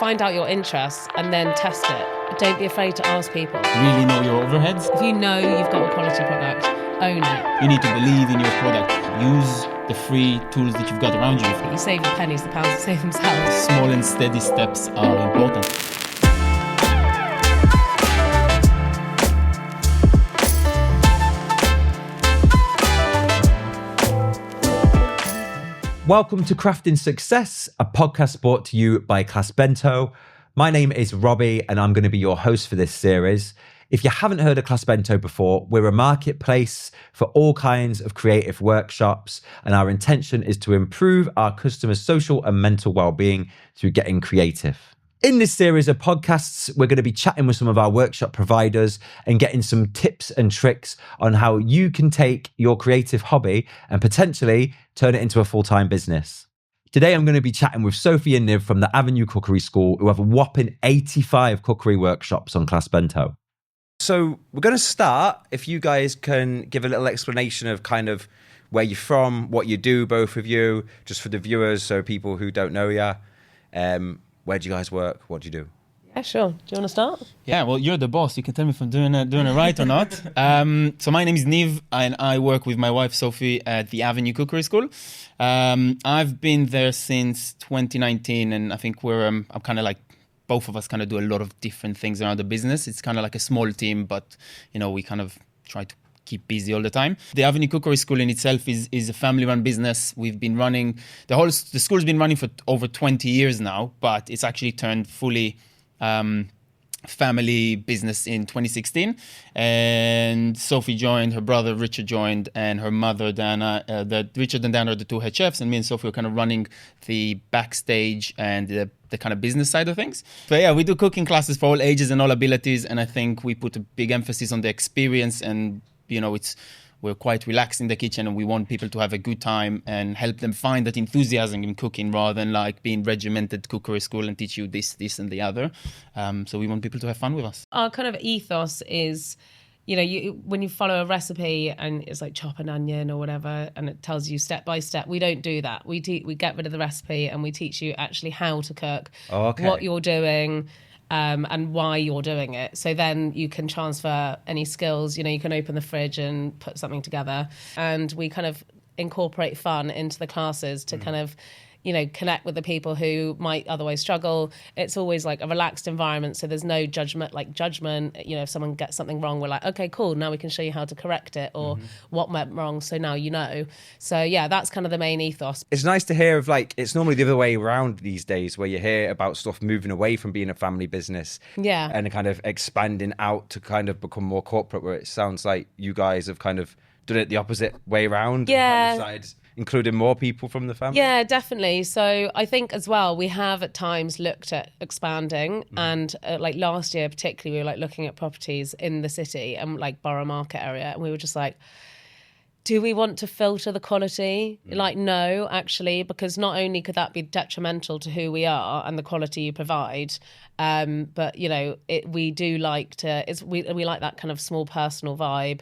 find out your interests and then test it. Don't be afraid to ask people. Really know your overheads. If you know you've got a quality product, own it. You need to believe in your product. Use the free tools that you've got around you. You save the pennies, the pounds save themselves. Small and steady steps are important. Welcome to Crafting Success, a podcast brought to you by ClassBento. My name is Robbie and I'm going to be your host for this series. If you haven't heard of ClassBento before, we're a marketplace for all kinds of creative workshops, and our intention is to improve our customers' social and mental well-being through getting creative. In this series of podcasts, we're going to be chatting with some of our workshop providers and getting some tips and tricks on how you can take your creative hobby and potentially turn it into a full-time business. Today, I'm going to be chatting with Sophie and Niv from the Avenue Cookery School, who have a whopping 85 cookery workshops on ClassBento. So we're going to start, if you guys can give a little explanation of kind of where you're from, what you do, both of you, just for the viewers, so people who don't know you. Where do you guys work? What do you do? Yeah, sure. Do you want to start? Yeah, well, you're the boss. You can tell me if I'm doing it right or not. So my name is Niv, and I work with my wife, Sophie, at the Avenue Cookery School. I've been there since 2019, and I think I'm kind of like, both of us kind of do a lot of different things around the business. It's kind of like a small team, but, you know, we kind of try to keep busy all the time. The Avenue Cookery School in itself is a family-run business. We've been running, the school's been running for over 20 years now, but it's actually turned fully family business in 2016. And Sophie joined, her brother Richard joined, and her mother Dana. Richard and Dana are the two head chefs, and me and Sophie are kind of running the backstage and the kind of business side of things. So yeah, we do cooking classes for all ages and all abilities, and I think we put a big emphasis on the experience, and you know, we're quite relaxed in the kitchen, and we want people to have a good time and help them find that enthusiasm in cooking rather than like being regimented cookery school and teach you this, and the other. So we want people to have fun with us. Our kind of ethos is, you know, when you follow a recipe and it's like chop an onion or whatever, and it tells you step by step, we don't do that. We get rid of the recipe and we teach you actually how to cook, what you're doing, and why you're doing it. So then you can transfer any skills. You know, you can open the fridge and put something together. And we kind of incorporate fun into the classes to kind of, you know, connect with the people who might otherwise struggle. It's always like a relaxed environment, so there's no judgment. You know, if someone gets something wrong, we're like, okay, cool, now we can show you how to correct it, or what went wrong, so now you know. So yeah, that's kind of the main ethos. It's nice to hear of, like, it's normally the other way around these days, where you hear about stuff moving away from being a family business, and kind of expanding out to kind of become more corporate, where it sounds like you guys have kind of done it the opposite way around. Yeah. And decided, including more people from the family? Yeah, definitely. So I think as well, we have at times looked at expanding, and like last year particularly, we were like looking at properties in the city and like Borough Market area, and we were just like, do we want to filter the quality? Like, no, actually, because not only could that be detrimental to who we are and the quality you provide, but, you know, we do like to, we like that kind of small personal vibe.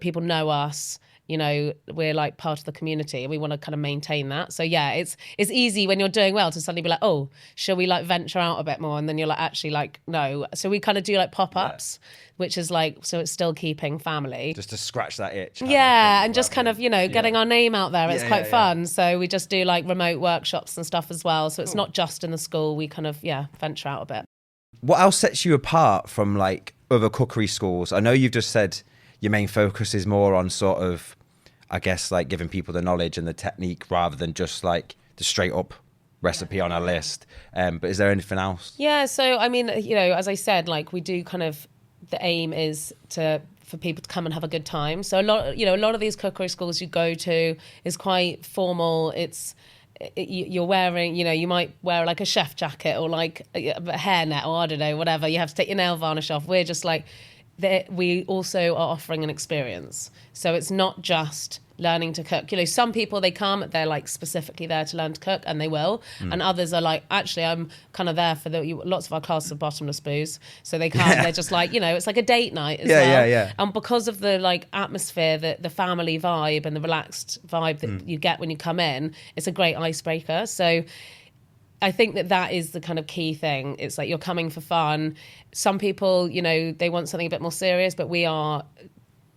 People know us. You know, we're like part of the community, and we want to kind of maintain that. So yeah, it's easy when you're doing well to suddenly be like, oh, shall we like venture out a bit more? And then you're like, actually, like, no. So we kind of do like pop-ups, which is like, so it's still keeping family. Just to scratch that itch. Yeah, and just kind of, you know, getting our name out there. It's quite fun. So we just do like remote workshops and stuff as well. So it's not just in the school. We kind of, venture out a bit. What else sets you apart from like other cookery schools? I know you've just said your main focus is more on sort of, I guess, like giving people the knowledge and the technique rather than just like the straight up recipe on a list. But is there anything else? Yeah, so I mean, you know, as I said, like we do kind of, the aim is for people to come and have a good time. So a lot of these cookery schools you go to is quite formal. You're wearing, you know, you might wear like a chef jacket or like a hairnet or I don't know, whatever. You have to take your nail varnish off. We're just like, we also are offering an experience. So it's not just learning to cook. You know, some people, they come, they're like specifically there to learn to cook, and they will. And others are like, actually, I'm kind of there for lots of our classes are bottomless booze. So they come, they're just like, you know, it's like a date night as well. Yeah. And because of the like atmosphere, the family vibe and the relaxed vibe that you get when you come in, it's a great icebreaker. So I think that is the kind of key thing. It's like you're coming for fun. Some people, you know, they want something a bit more serious, but we are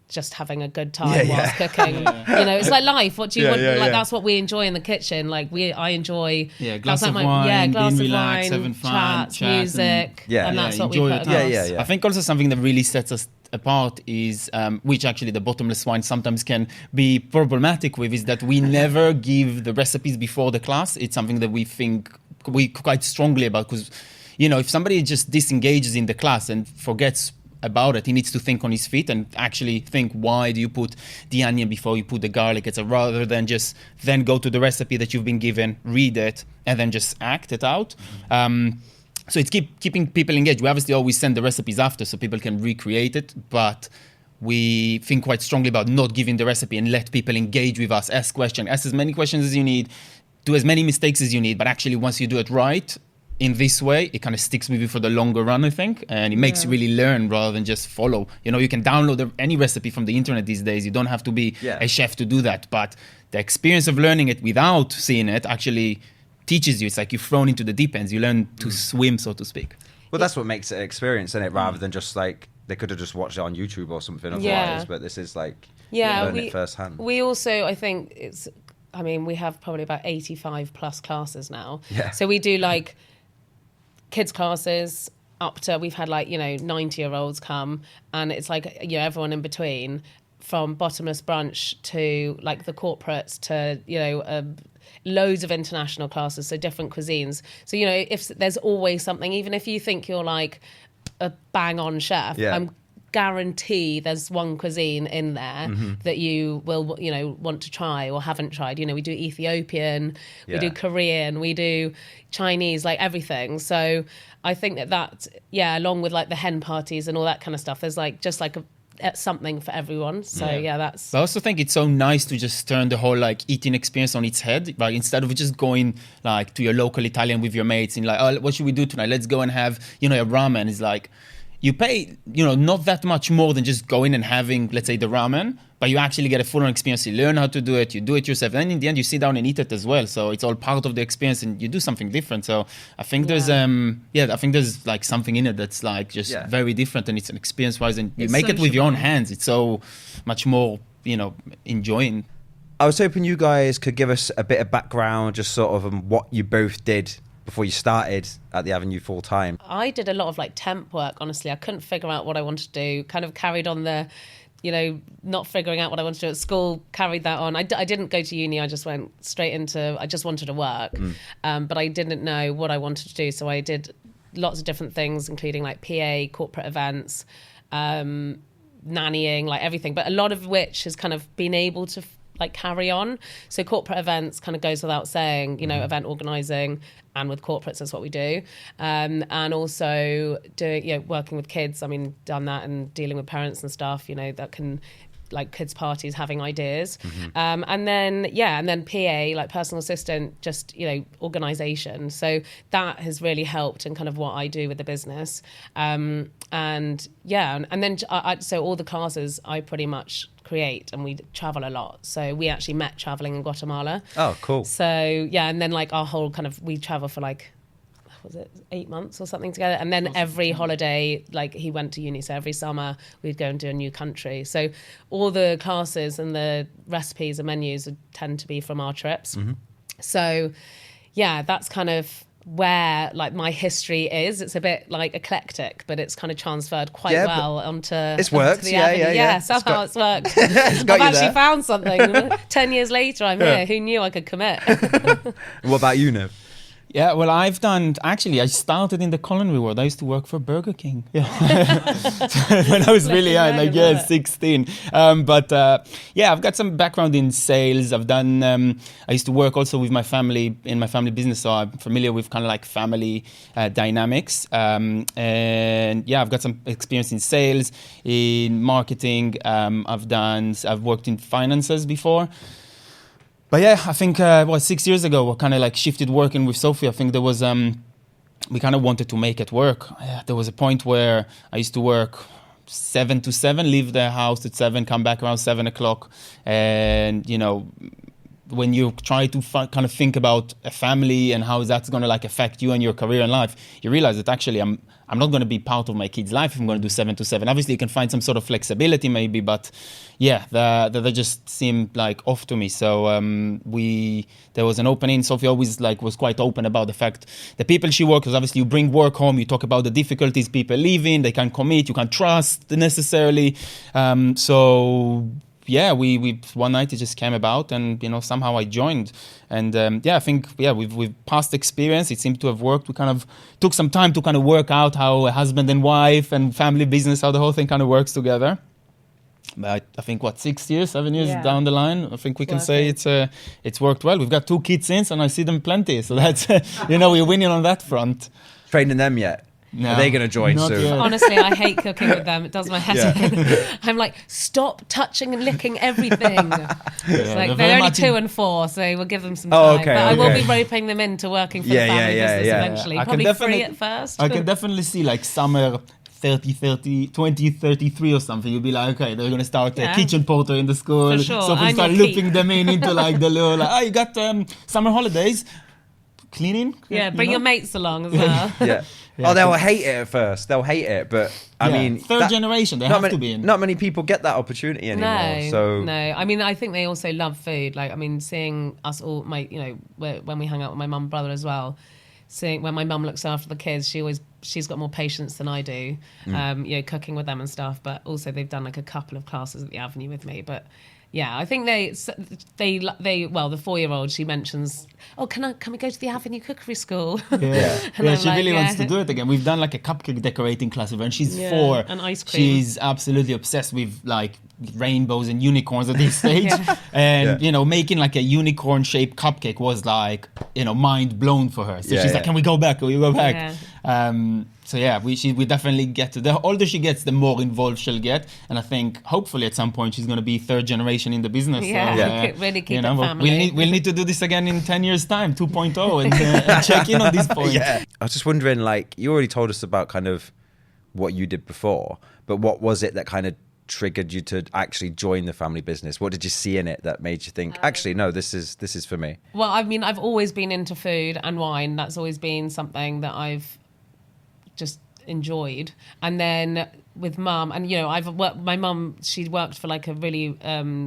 just having a good time whilst cooking. You know, it's like life. What do you want? Like that's what we enjoy in the kitchen. Like I enjoy glass of wine, being relaxed, having fun, chats, music, and that's what we put across. I think also something that really sets us apart is, which actually the bottomless wine sometimes can be problematic with, is that we never give the recipes before the class. It's something that we think we quite strongly about, because, you know, if somebody just disengages in the class and forgets about it, he needs to think on his feet and actually think, why do you put the onion before you put the garlic? It's rather than just then go to the recipe that you've been given, read it, and then just act it out. So it's keeping people engaged. We obviously always send the recipes after so people can recreate it, but we think quite strongly about not giving the recipe and let people engage with us, ask questions, ask as many questions as you need, do as many mistakes as you need, but actually once you do it right, in this way, it kind of sticks with you for the longer run, I think, and it makes you really learn rather than just follow. You know, you can download any recipe from the internet these days. You don't have to be a chef to do that, but the experience of learning it without seeing it actually teaches you. It's like you're thrown into the deep ends. You learn to swim, so to speak. Well, that's what makes it an experience, isn't it? Rather than just like, they could have just watched it on YouTube or something otherwise, but this is like, learn it firsthand. We also, I think we have probably about 85 plus classes now. Yeah. So we do like kids classes up to, we've had like, 90-year-olds come, and it's like, everyone in between, from bottomless brunch to like the corporates to, loads of international classes, so different cuisines. So, if there's always something, even if you think you're like a bang on chef, I'm guarantee there's one cuisine in there that you will, want to try or haven't tried. We do Ethiopian, we do Korean, we do Chinese, like everything. So I think that along with like the hen parties and all that kind of stuff, there's like just like something for everyone. So that's. I also think it's so nice to just turn the whole like eating experience on its head. Like instead of just going like to your local Italian with your mates and like, oh, what should we do tonight? Let's go and have a ramen. It's like, you pay, not that much more than just going and having, let's say, the ramen, but you actually get a full-on experience. You learn how to do it, you do it yourself, and in the end, you sit down and eat it as well. So it's all part of the experience, and you do something different. So I think there's, I think there's like something in it that's like just very different, and it's an experience-wise, and you make it with your own hands. It's so much more, enjoying. I was hoping you guys could give us a bit of background, just sort of what you both did before you started at the Avenue full time. I did a lot of like temp work, honestly. I couldn't figure out what I wanted to do, kind of carried on the, not figuring out what I wanted to do at school, carried that on. I didn't go to uni, I just went straight into, I just wanted to work. But I didn't know what I wanted to do. So I did lots of different things, including like PA, corporate events, nannying, like everything. But a lot of which has kind of been able to like carry on. So corporate events kind of goes without saying, event organising, and with corporates, that's what we do. And also doing, working with kids. I mean, done that, and dealing with parents and stuff, that can, like kids parties, having ideas. And then PA, like personal assistant, just, organisation. So that has really helped in kind of what I do with the business. And then so all the classes I pretty much create, and we travel a lot. So we actually met traveling in Guatemala. Oh, cool. So and then like our whole kind of, we travel for like, was it 8 months or something together, and then every holiday, like he went to uni, so every summer we'd go and do a new country. So all the classes and the recipes and menus tend to be from our trips. So that's kind of where like my history is. It's a bit like eclectic, but it's kind of transferred quite well onto it's worked. Somehow it's worked. I've actually found something. 10 years later, I'm here. Who knew I could commit? What about you, Niv? Yeah, well, I started in the culinary world. I used to work for Burger King. When I was really young, 16. I've got some background in sales. I've done, I used to work also with my family, in my family business, so I'm familiar with kind of like family dynamics. I've got some experience in sales, in marketing. I've worked in finances before. But I think 6 years ago, we kind of like shifted working with Sophie. I think there was, we kind of wanted to make it work. There was a point where I used to work 7 to 7, leave the house at 7, come back around 7 o'clock, and when you try to kind of think about a family and how that's going to like affect you and your career and life, you realize that actually I'm not going to be part of my kid's life if I'm going to do 7 to 7. Obviously, you can find some sort of flexibility maybe, but yeah, they just seemed like off to me. So there was an opening. Sophie always like was quite open about the fact the people she works with, obviously you bring work home, you talk about the difficulties people live in, they can't commit, you can't trust necessarily. So yeah, we one night it just came about, and somehow I joined, and I think with past experience it seemed to have worked. We kind of took some time to kind of work out how a husband and wife and family business, how the whole thing kind of works together. But I think 7 years down the line, I think we can say it's worked well. We've got 2 kids since, and I see them plenty, so that's we're winning on that front. Training them yet? No, are they going to join soon? Yet. Honestly, I hate cooking with them. It does my head in. I'm like, stop touching and licking everything. It's like they're only 2 and 4, so we'll give them some time. Okay, but I will be roping them into working for the family business eventually. Probably free at first. I can definitely see like summer 2033 or something. You'll be like, okay, they're going to start a kitchen porter in the school. For sure. So we start looping them into like the little, like, you got summer holidays. Cleaning? Yeah, bring your mates along as well. Yeah. Oh, they'll hate it at first. They'll hate it, but I mean, third generation, they have to be in. Not many people get that opportunity anymore. No. I mean, I think they also love food. Like, I mean, seeing us all, when we hang out with my mum and brother as well, seeing when my mum looks after the kids, she's got more patience than I do. Cooking with them and stuff. But also, they've done like a couple of classes at the Avenue with me. But yeah, I think the 4-year-old, she mentions, oh, can we go to the Avenue Cookery School? Yeah, she really wants to do it again. We've done like a cupcake decorating class with her, and she's 4. And ice cream. She's absolutely obsessed with like rainbows and unicorns at this stage. And, making like a unicorn shaped cupcake was like, mind blown for her. So she's like, can we go back? Can we go back? Yeah. We definitely get to, the older she gets, the more involved she'll get, and I think hopefully at some point she's going to be 3rd generation in the business. Really keep it family. We'll need to do this again in 10 years time, 2.0, and check in on these points. I was just wondering, like, you already told us about kind of what you did before, but what was it that kind of triggered you to actually join the family business? What did you see in it that made you think, actually, no, this is for me? Well, I mean, I've always been into food and wine. That's always been something that I've just enjoyed. And then with mum, and my mum, she worked for like a really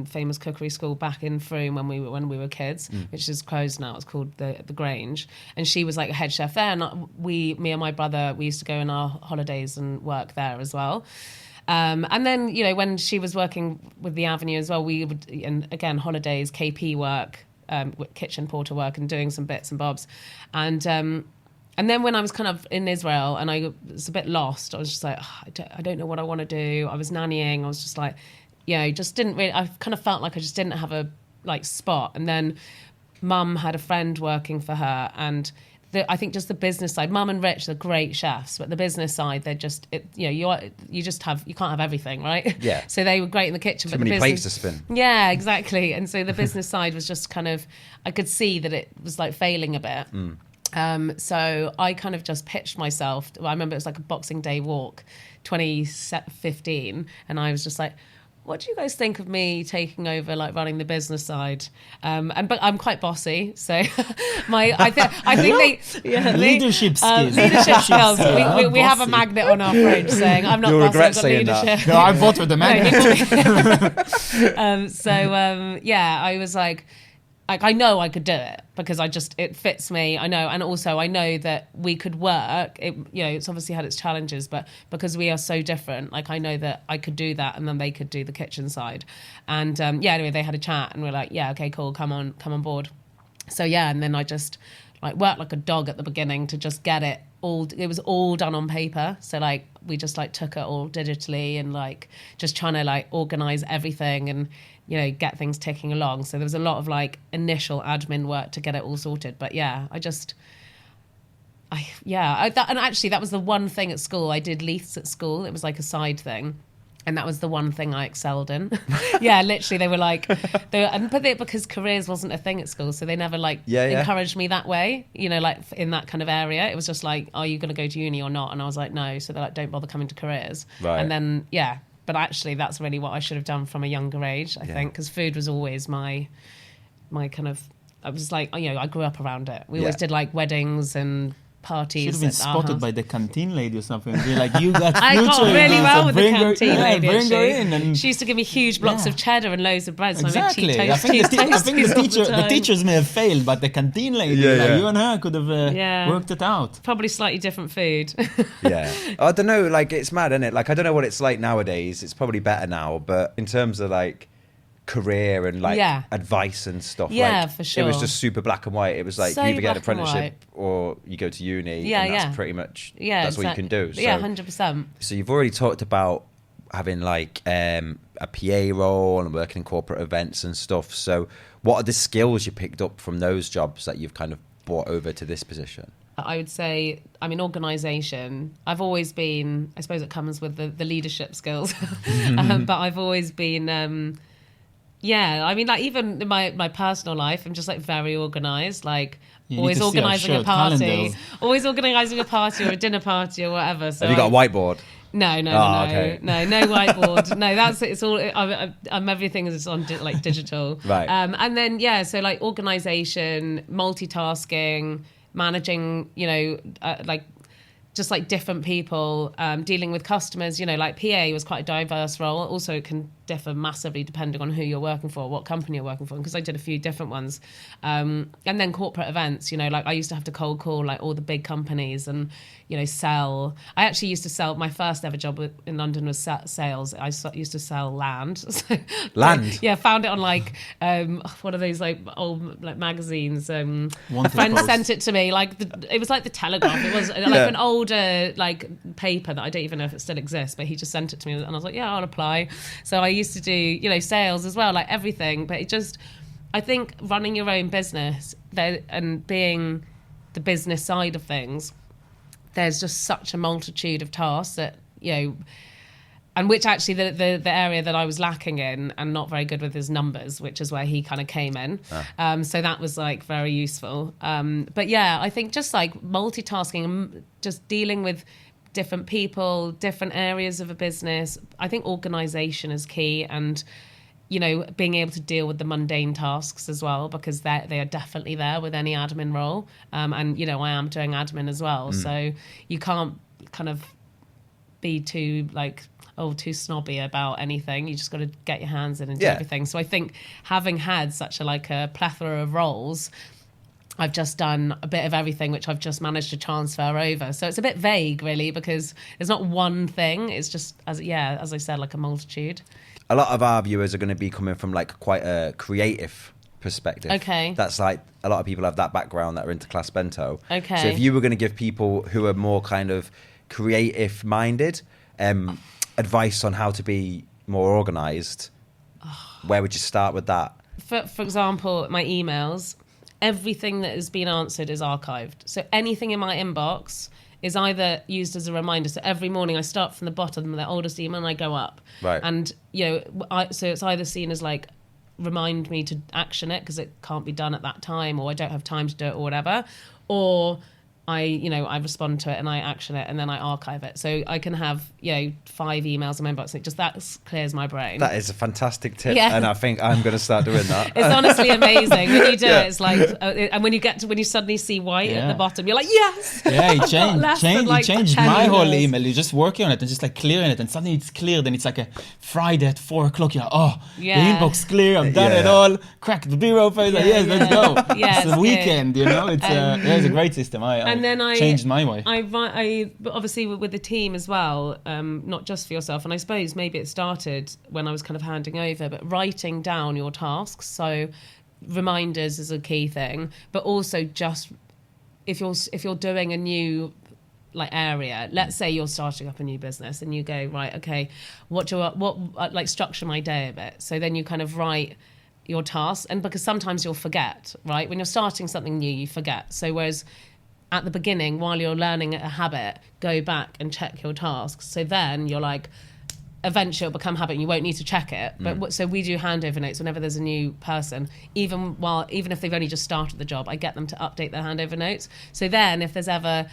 famous cookery school back in Frome when we were kids, which is closed now. It's called the Grange, and she was like a head chef there. And me and my brother, we used to go on our holidays and work there as well. And then when she was working with the Avenue as well, we would, and again, holidays, KP work, kitchen porter work, and doing some bits and bobs. And then when I was kind of in Israel and I was a bit lost, I was just like, I don't know what I want to do. I was nannying. I was just like, just didn't really, I kind of felt like I just didn't have a like spot. And then mum had a friend working for her, and I think just the business side, mum and Rich are great chefs, but the business side, they're just, you can't have everything, right? Yeah. So they were great in the kitchen. Too many plates to spin. Yeah, exactly. And so the business side was just kind of, I could see that it was like failing a bit. So I kind of just pitched myself. I remember it was like a Boxing Day walk, 2015, and I was just like, what do you guys think of me taking over, like running the business side? But I'm quite bossy, so I think leadership skills. Leadership skills. We have a magnet on our fridge saying I'm not bossy, I've got leadership. No, I vote for the magnet. I was like, I know I could do it because it fits me. I know. And also I know that we could work. It's obviously had its challenges, but because we are so different, like I know that I could do that and then they could do the kitchen side. And anyway, they had a chat and we're like, yeah, okay, cool. Come on board. So and then I just like worked like a dog at the beginning to just get it all. It was all done on paper. So like, we just like took it all digitally and like just trying to like organize everything and, get things ticking along. So there was a lot of like initial admin work to get it all sorted. But and actually that was the one thing at school. I did Leiths at school. It was like a side thing. And that was the one thing I excelled in. Literally they were like, because careers wasn't a thing at school. So they never encouraged me that way, like in that kind of area. It was just like, are you going to go to uni or not? And I was like, no. So they're like, don't bother coming to careers. Right. And then, but actually that's really what I should have done from a younger age, I think, because food was always my my kind of, I was like, you know, I grew up around it. We Yeah. always did like weddings and parties. Should have been at our spotted house. by the canteen lady or something. Be like, you got I future. got really so well with the bring her- canteen yeah, lady. Bring her actually. in. And She used to give me huge blocks Yeah. of cheddar and loads of bread. So exactly. I I think the toasties all the time. teachers may have failed, but the canteen lady, Yeah, like, yeah. you and her could have Yeah. worked it out. Probably slightly different food. Yeah. I don't know, like, it's mad, isn't it? Like, I don't know what it's like nowadays. It's probably better now, but in terms of like career and like Yeah. advice and stuff, Yeah, like, for it was sure. just super black and white. It was like So you either get an black and apprenticeship or you go to uni. Yeah, and that's yeah. pretty much Yeah, that's what you can do. Yeah, So- 100%. So you've already talked about having like a PA role and working in corporate events and stuff. So what are the skills you picked up from those jobs that you've kind of brought over to this position? I would say, I mean, organisation. I've always been, I suppose it comes with the leadership skills, but I've always been, yeah, I mean, like even in my personal life, I'm just like very organised, like You need always to see our organising a shared party, calendars. always organising a party or a dinner party or whatever. So Have you got a whiteboard? No, Oh, okay. no whiteboard. No, it's all. I'm everything is on like digital. Right. And then yeah, so like organisation, multitasking, managing, you know, like just like different people, dealing with customers. You know, like PA was quite a diverse role. Also, it can differ massively depending on who you're working for, what company you're working for. Because I did a few different ones, and then corporate events. You know, like I used to have to cold call like all the big companies and, you know, sell. I actually used to sell. My first ever job in London was sales. I used to sell land. So, Land? yeah, found it on like one of those like old like magazines. A Wanted friend post. sent it to me. Like it was like the Telegraph. It was like Yeah. an older like paper that I don't even know if it still exists. But he just sent it to me, and I was like, yeah, I'll apply. So I used to do, you know, sales as well, like everything. But it just, I think running your own business and being the business side of things, there's just such a multitude of tasks that, you know, and which actually the area that I was lacking in and not very good with is numbers, which is where he kind of came in. So that was like very useful. But yeah, I think just like multitasking and just dealing with different people, different areas of a business. I think organisation is key, and, you know, being able to deal with the mundane tasks as well, because they are definitely there with any admin role. And, you know, I am doing admin as well. So you can't kind of be too like, too snobby about anything. You just got to get your hands in and do Yeah. everything. So I think having had such a plethora of roles, I've just done a bit of everything, which I've just managed to transfer over. So it's a bit vague, really, because it's not one thing. It's just, as I said, like a multitude. A lot of our viewers are going to be coming from like quite a creative perspective. Okay. That's like a lot of people have that background that are into ClassBento. Okay. So if you were going to give people who are more kind of creative minded advice on how to be more organised, where would you start with that? For example, my emails, everything that has been answered is archived. So anything in my inbox is either used as a reminder. So every morning I start from the bottom, the oldest email, and I go up. Right. And, you know, so it's either seen as like, remind me to action it because it can't be done at that time, or I don't have time to do it, or whatever. Or I respond to it and I action it and then I archive it. So I can have, 5 emails in my inbox. That clears my brain. That is a fantastic tip, Yeah. and I think I'm going to start doing that. It's honestly amazing when you do Yeah. it. It's like, and when you suddenly see white at Yeah. the bottom, you're like, yes. Yeah, I've got less than, he changed 10 my whole emails. email. You're just working on it and just like clearing it, and suddenly it's cleared, and it's like a Friday at 4:00. You're like, the Yeah. inbox clear. I've done it Yeah. all. Crack the beer open. Like, yes, let's go. Yeah, it's it's the weekend, you know. It's it's a great system. And then I changed my way. but obviously with the team as well, not just for yourself. And I suppose maybe it started when I was kind of handing over, but writing down your tasks. So reminders is a key thing, but also just if you're doing a new area, let's say you're starting up a new business and you go, right, okay, what structure my day a bit. So then you kind of write your tasks, and because sometimes you'll forget, right? When you're starting something new, you forget. So whereas at the beginning, while you're learning a habit, go back and check your tasks. So then you're like, eventually it'll become habit and you won't need to check it. But so we do handover notes whenever there's a new person, even if they've only just started the job, I get them to update their handover notes. So then if there's ever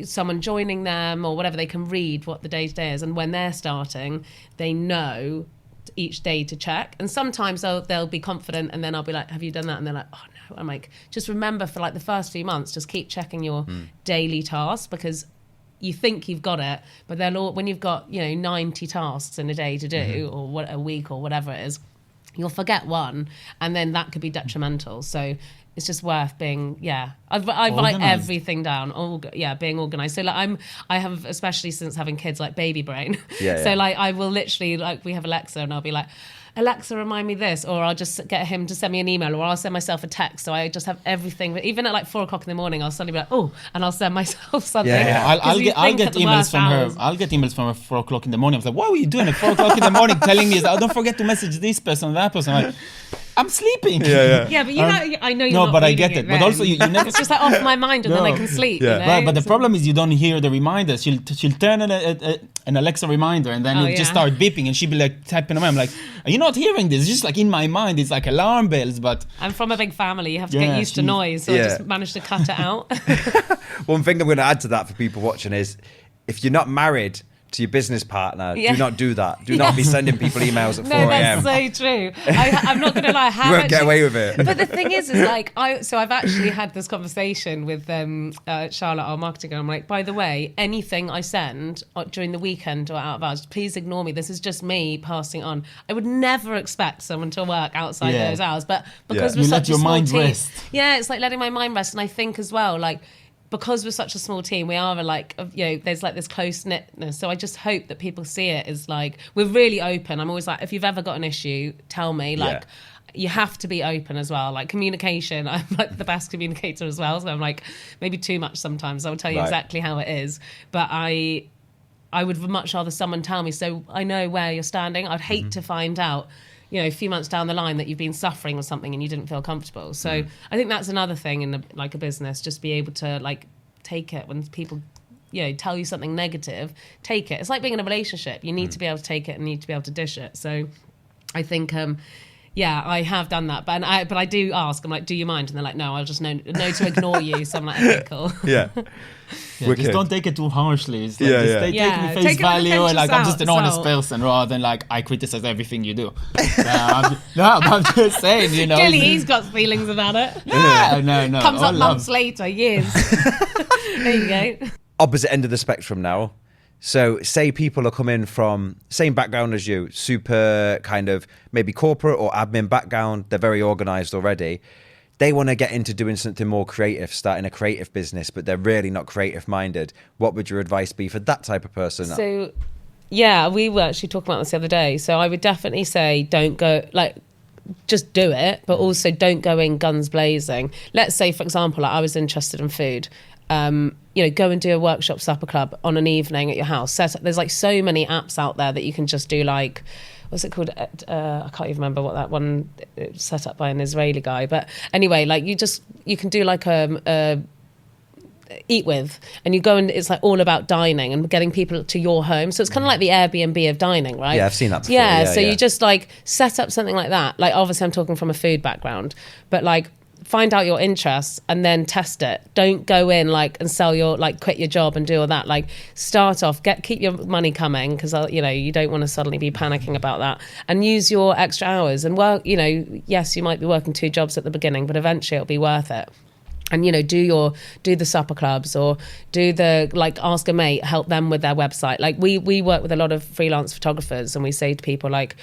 someone joining them or whatever, they can read what the day-to-day is. And when they're starting, they know each day to check. And sometimes they'll be confident, and then I'll be like, have you done that? And they're like, oh no. I'm like, just remember for like the first few months, just keep checking your daily tasks, because you think you've got it, but then when you've got 90 tasks in a day to do, or a week or whatever it is, you'll forget one, and then that could be detrimental. So it's just worth being, I write everything down. Being organised. So like I have, especially since having kids, like baby brain. So like I will literally, like we have Alexa, and I'll be like, Alexa, remind me this, or I'll just get him to send me an email, or I'll send myself a text. So I just have everything. Even at like 4 o'clock in the morning, I'll suddenly be like, oh, and I'll send myself something. I'll get emails from her. I'll get emails from her 4 o'clock in the morning. I was like, what were you doing at 4 o'clock in the morning, telling me, oh, don't forget to message this person, that person. I'm like, I'm sleeping. Yeah, but I know you're not. No, but I get it. But also, you never. It's just like off my mind, and then I can sleep. Right, but the problem is you don't hear the reminders. She'll turn an Alexa reminder, and then it'll just start beeping, and she'll be like typing away. I'm like, are you not hearing this? It's just like in my mind, it's like alarm bells. But I'm from a big family. You have to get used to noise, so I just managed to cut it out. One thing I'm going to add to that for people watching is, if you're not married to your business partner, do not do that. Do not be sending people emails at 4 a.m. No, that's so true. I'm not going to lie. You won't get away with it. But the thing is like, I've actually had this conversation with Charlotte, our marketing girl. I'm like, by the way, anything I send during the weekend or out of hours, please ignore me. This is just me passing on. I would never expect someone to work outside those hours, but because we're such a small team, it's like letting my mind rest. And I think as well, like, because we're such a small team, we are like, there's like this close-knitness. So I just hope that people see it as like, we're really open. I'm always like, if you've ever got an issue, tell me. Like, you have to be open as well. Like communication, I'm like the best communicator as well. So I'm like, maybe too much sometimes. I'll tell you exactly how it is. But I would much rather someone tell me, so I know where you're standing. I'd hate to find out, a few months down the line that you've been suffering or something and you didn't feel comfortable. So I think that's another thing in a business, just be able to like take it when people, tell you something negative, take it. It's like being in a relationship. You need to be able to take it and need to be able to dish it. So I think, I have done that. But I do ask, I'm like, do you mind? And they're like, no, I'll just know to ignore you. So I'm like, okay, cool. Just don't take it too harshly. It's like, take me face value, and like I'm just an honest person, rather than like I criticize everything you do. I'm just saying, Clearly he's got feelings about it. No. Comes up months later, years. There you go. Opposite end of the spectrum now. So say people are coming from same background as you, super kind of maybe corporate or admin background. They're very organized already. They want to get into doing something more creative, starting a creative business, but they're really not creative minded. What would your advice be for that type of person? So, we were actually talking about this the other day. So I would definitely say don't go, like, just do it, but also don't go in guns blazing. Let's say, for example, like I was interested in food. Go and do a workshop supper club on an evening at your house. There's like so many apps out there that you can just do, like, what's it called? I can't even remember what that one set up by an Israeli guy. But anyway, like you can do like a eat with, and you go and it's like all about dining and getting people to your home. So it's kind of like the Airbnb of dining, right? Yeah, I've seen that before. So you just like set up something like that. Like obviously I'm talking from a food background, but like find out your interests and then test it. Don't go in like and sell your, like, quit your job and do all that. Like start off, keep your money coming, because you don't want to suddenly be panicking about that, and use your extra hours and work. Yes, you might be working 2 jobs at the beginning, but eventually it'll be worth it. And do the supper clubs, or do the, like, ask a mate, help them with their website. Like we work with a lot of freelance photographers, and we say to people like,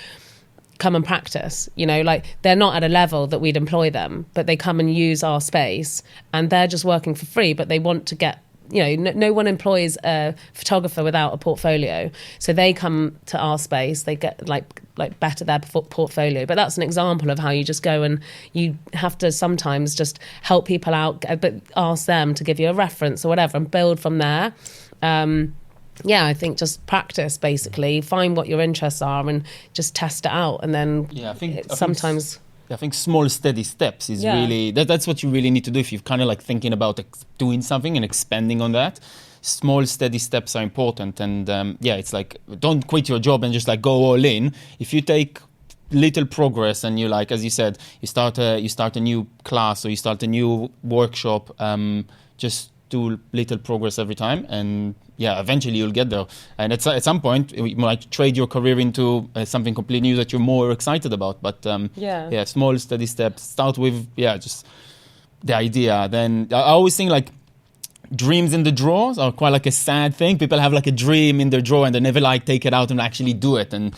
come and practice, like they're not at a level that we'd employ them, but they come and use our space and they're just working for free, but they want to get, no one employs a photographer without a portfolio. So they come to our space, they get like better their portfolio. But that's an example of how you just go and you have to sometimes just help people out, but ask them to give you a reference or whatever and build from there. I think just practice, basically. Find what your interests are and just test it out. And then I think small, steady steps is really... That's what you really need to do if you're kind of like thinking about doing something and expanding on that. Small, steady steps are important. And it's like, don't quit your job and just like go all in. If you take little progress and you, like, as you said, you start a new class or you start a new workshop, just do little progress every time, and eventually you'll get there. And at some point, you might trade your career into something completely new that you're more excited about. But small, steady steps. Start with, just the idea. Then I always think like dreams in the drawers are quite like a sad thing. People have like a dream in their drawer and they never like take it out and actually do it. And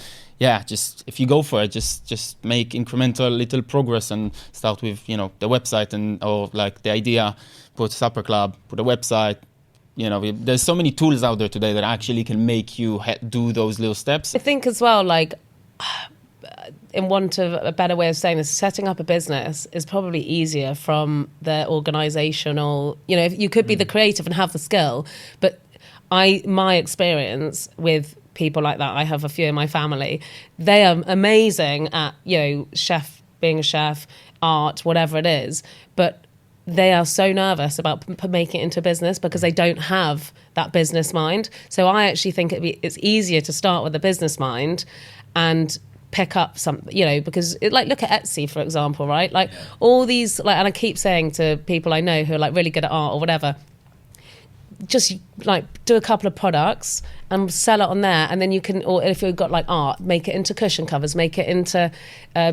just if you go for it, just make incremental little progress and start with, the website or like the idea, put supper club, put a website. There's so many tools out there today that actually can make you do those little steps. I think as well, like, in want of a better way of saying this, setting up a business is probably easier from the organisational, if you could be the creative and have the skill, but my experience with people like that, I have a few in my family, they are amazing at, being a chef, art, whatever it is, but they are so nervous about making it into a business because they don't have that business mind. So I actually think it's easier to start with a business mind and pick up something, because look at Etsy, for example, right? Like all these, and I keep saying to people I know who are like really good at art or whatever, just like do a couple of products and sell it on there, and then you can, or if you've got like art, make it into cushion covers, make it into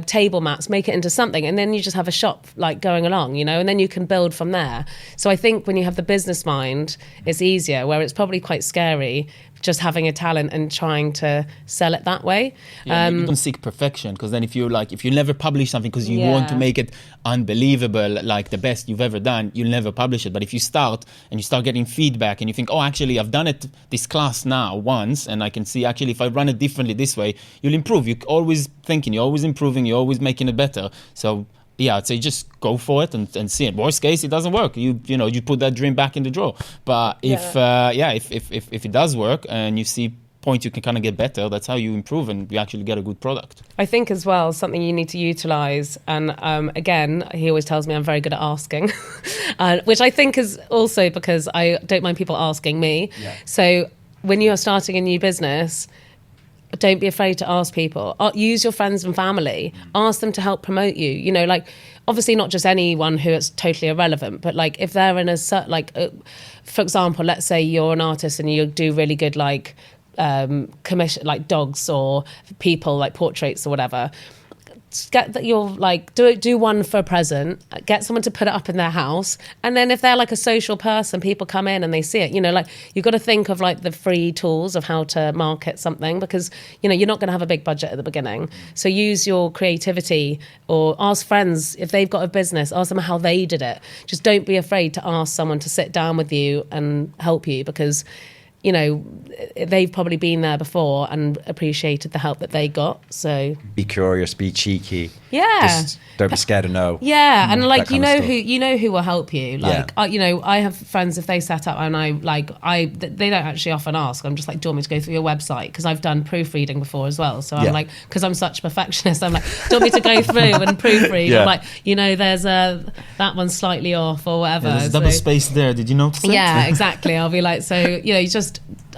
table mats, make it into something, and then you just have a shop like going along, and then you can build from there. So I think when you have the business mind, it's easier, where it's probably quite scary just having a talent and trying to sell it that way. You don't seek perfection, because then if you never publish something because you want to make it unbelievable, like the best you've ever done, you'll never publish it. But if you start and you start getting feedback and you think, oh, actually I've done it this class now once and I can see actually if I run it differently this way, you'll improve. You're always thinking, you're always improving, you're always making it better. So I'd say just go for it and see it. Worst case, it doesn't work. You put that dream back in the drawer. But if it does work and you see points you can kind of get better, that's how you improve and you actually get a good product. I think as well, something you need to utilise, and again, he always tells me I'm very good at asking, which I think is also because I don't mind people asking me. Yeah. So when you are starting a new business, don't be afraid to ask people. Use your friends and family. Ask them to help promote you. Like obviously not just anyone who it's totally irrelevant, but like if they're in for example, let's say you're an artist and you do really good like commission, like dogs or people, like portraits or whatever. Get that you're like do one for a present, get someone to put it up in their house, and then if they're like a social person, people come in and they see it, like you've got to think of like the free tools of how to market something, because you're not going to have a big budget at the beginning, so use your creativity, or ask friends if they've got a business, ask them how they did it. Just don't be afraid to ask someone to sit down with you and help you, because they've probably been there before and appreciated the help that they got. So be curious, be cheeky. Yeah. Just don't be scared of no. Yeah. And like, who will help you. Like, I have friends, if they set up and they don't actually often ask. I'm just like, do you want me to go through your website? Because I've done proofreading before as well. So I'm like, because I'm such a perfectionist, I'm like, do you want me to go through and proofread? I'm like, there's that one's slightly off or whatever. There's a double space there. Did you notice that? Yeah, exactly. I'll be like, so, you just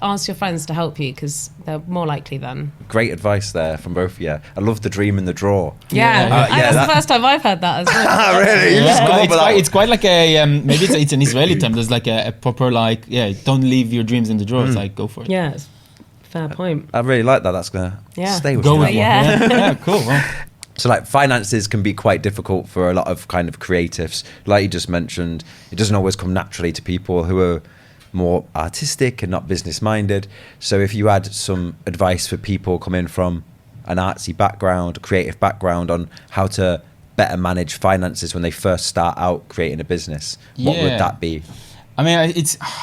ask your friends to help you, because they're more likely then. Great advice there from both of you. I love the dream in the drawer. That's the first time I've heard that as well. Really? It's quite like a maybe it's an Israeli term. There's like a proper don't leave your dreams in the drawer. It's like, go for it. Yeah, it's a fair point. I really like that. That's gonna stay with you. Go with yeah, cool. Well. So like finances can be quite difficult for a lot of kind of creatives. Like you just mentioned, it doesn't always come naturally to people who are more artistic and not business minded. So if you had some advice for people coming from an artsy background, creative background, on how to better manage finances when they first start out creating a business, what would that be? I mean, I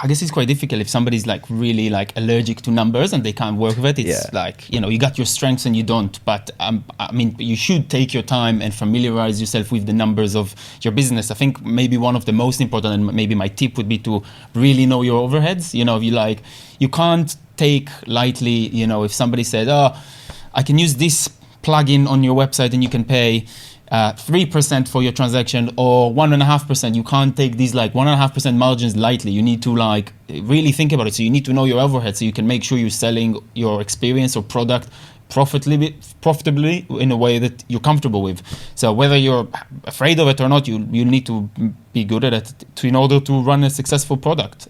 guess it's quite difficult if somebody's like really like allergic to numbers and they can't work with it. It's like, you got your strengths and you don't. But I mean, you should take your time and familiarize yourself with the numbers of your business. I think maybe one of the most important, and maybe my tip would be to really know your overheads. You can't take lightly, if somebody said, oh, I can use this plugin on your website and you can pay 3% for your transaction or 1.5%. You can't take these like 1.5% margins lightly. You need to like really think about it. So you need to know your overhead so you can make sure you're selling your experience or product profitably in a way that you're comfortable with. So whether you're afraid of it or not, you need to be good at it in order to run a successful product.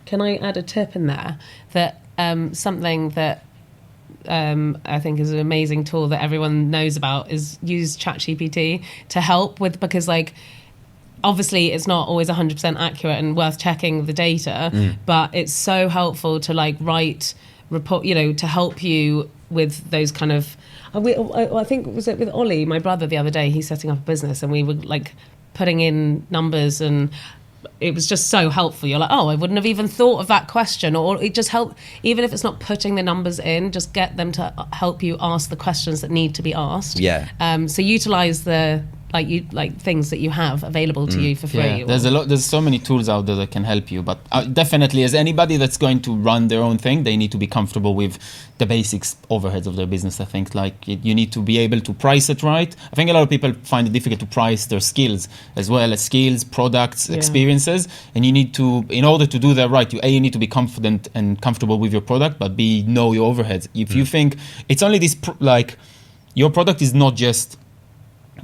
Can I add a tip in there that something that I think is an amazing tool that everyone knows about is use ChatGPT to help with, because like obviously it's not always 100% accurate and worth checking the data, but it's so helpful to like write report, you know, to help you with those kind of. I think was it with Ollie, my brother, the other day. He's setting up a business, and we were like putting in numbers, and it was just so helpful. You're like, oh, I wouldn't have even thought of that question, or it just help. Even if it's not putting the numbers in, just get them to help you ask the questions that need to be asked. Yeah. So utilize the things that you have available to you for free. Yeah, there's so many tools out there that can help you, but definitely as anybody that's going to run their own thing, they need to be comfortable with the basics overheads of their business. I think you need to be able to price it right. I think a lot of people find it difficult to price their skills as well as skills, products, experiences, and you need to, in order to do that right, you need to be confident and comfortable with your product, but know your overheads. If you think it's only this your product is not just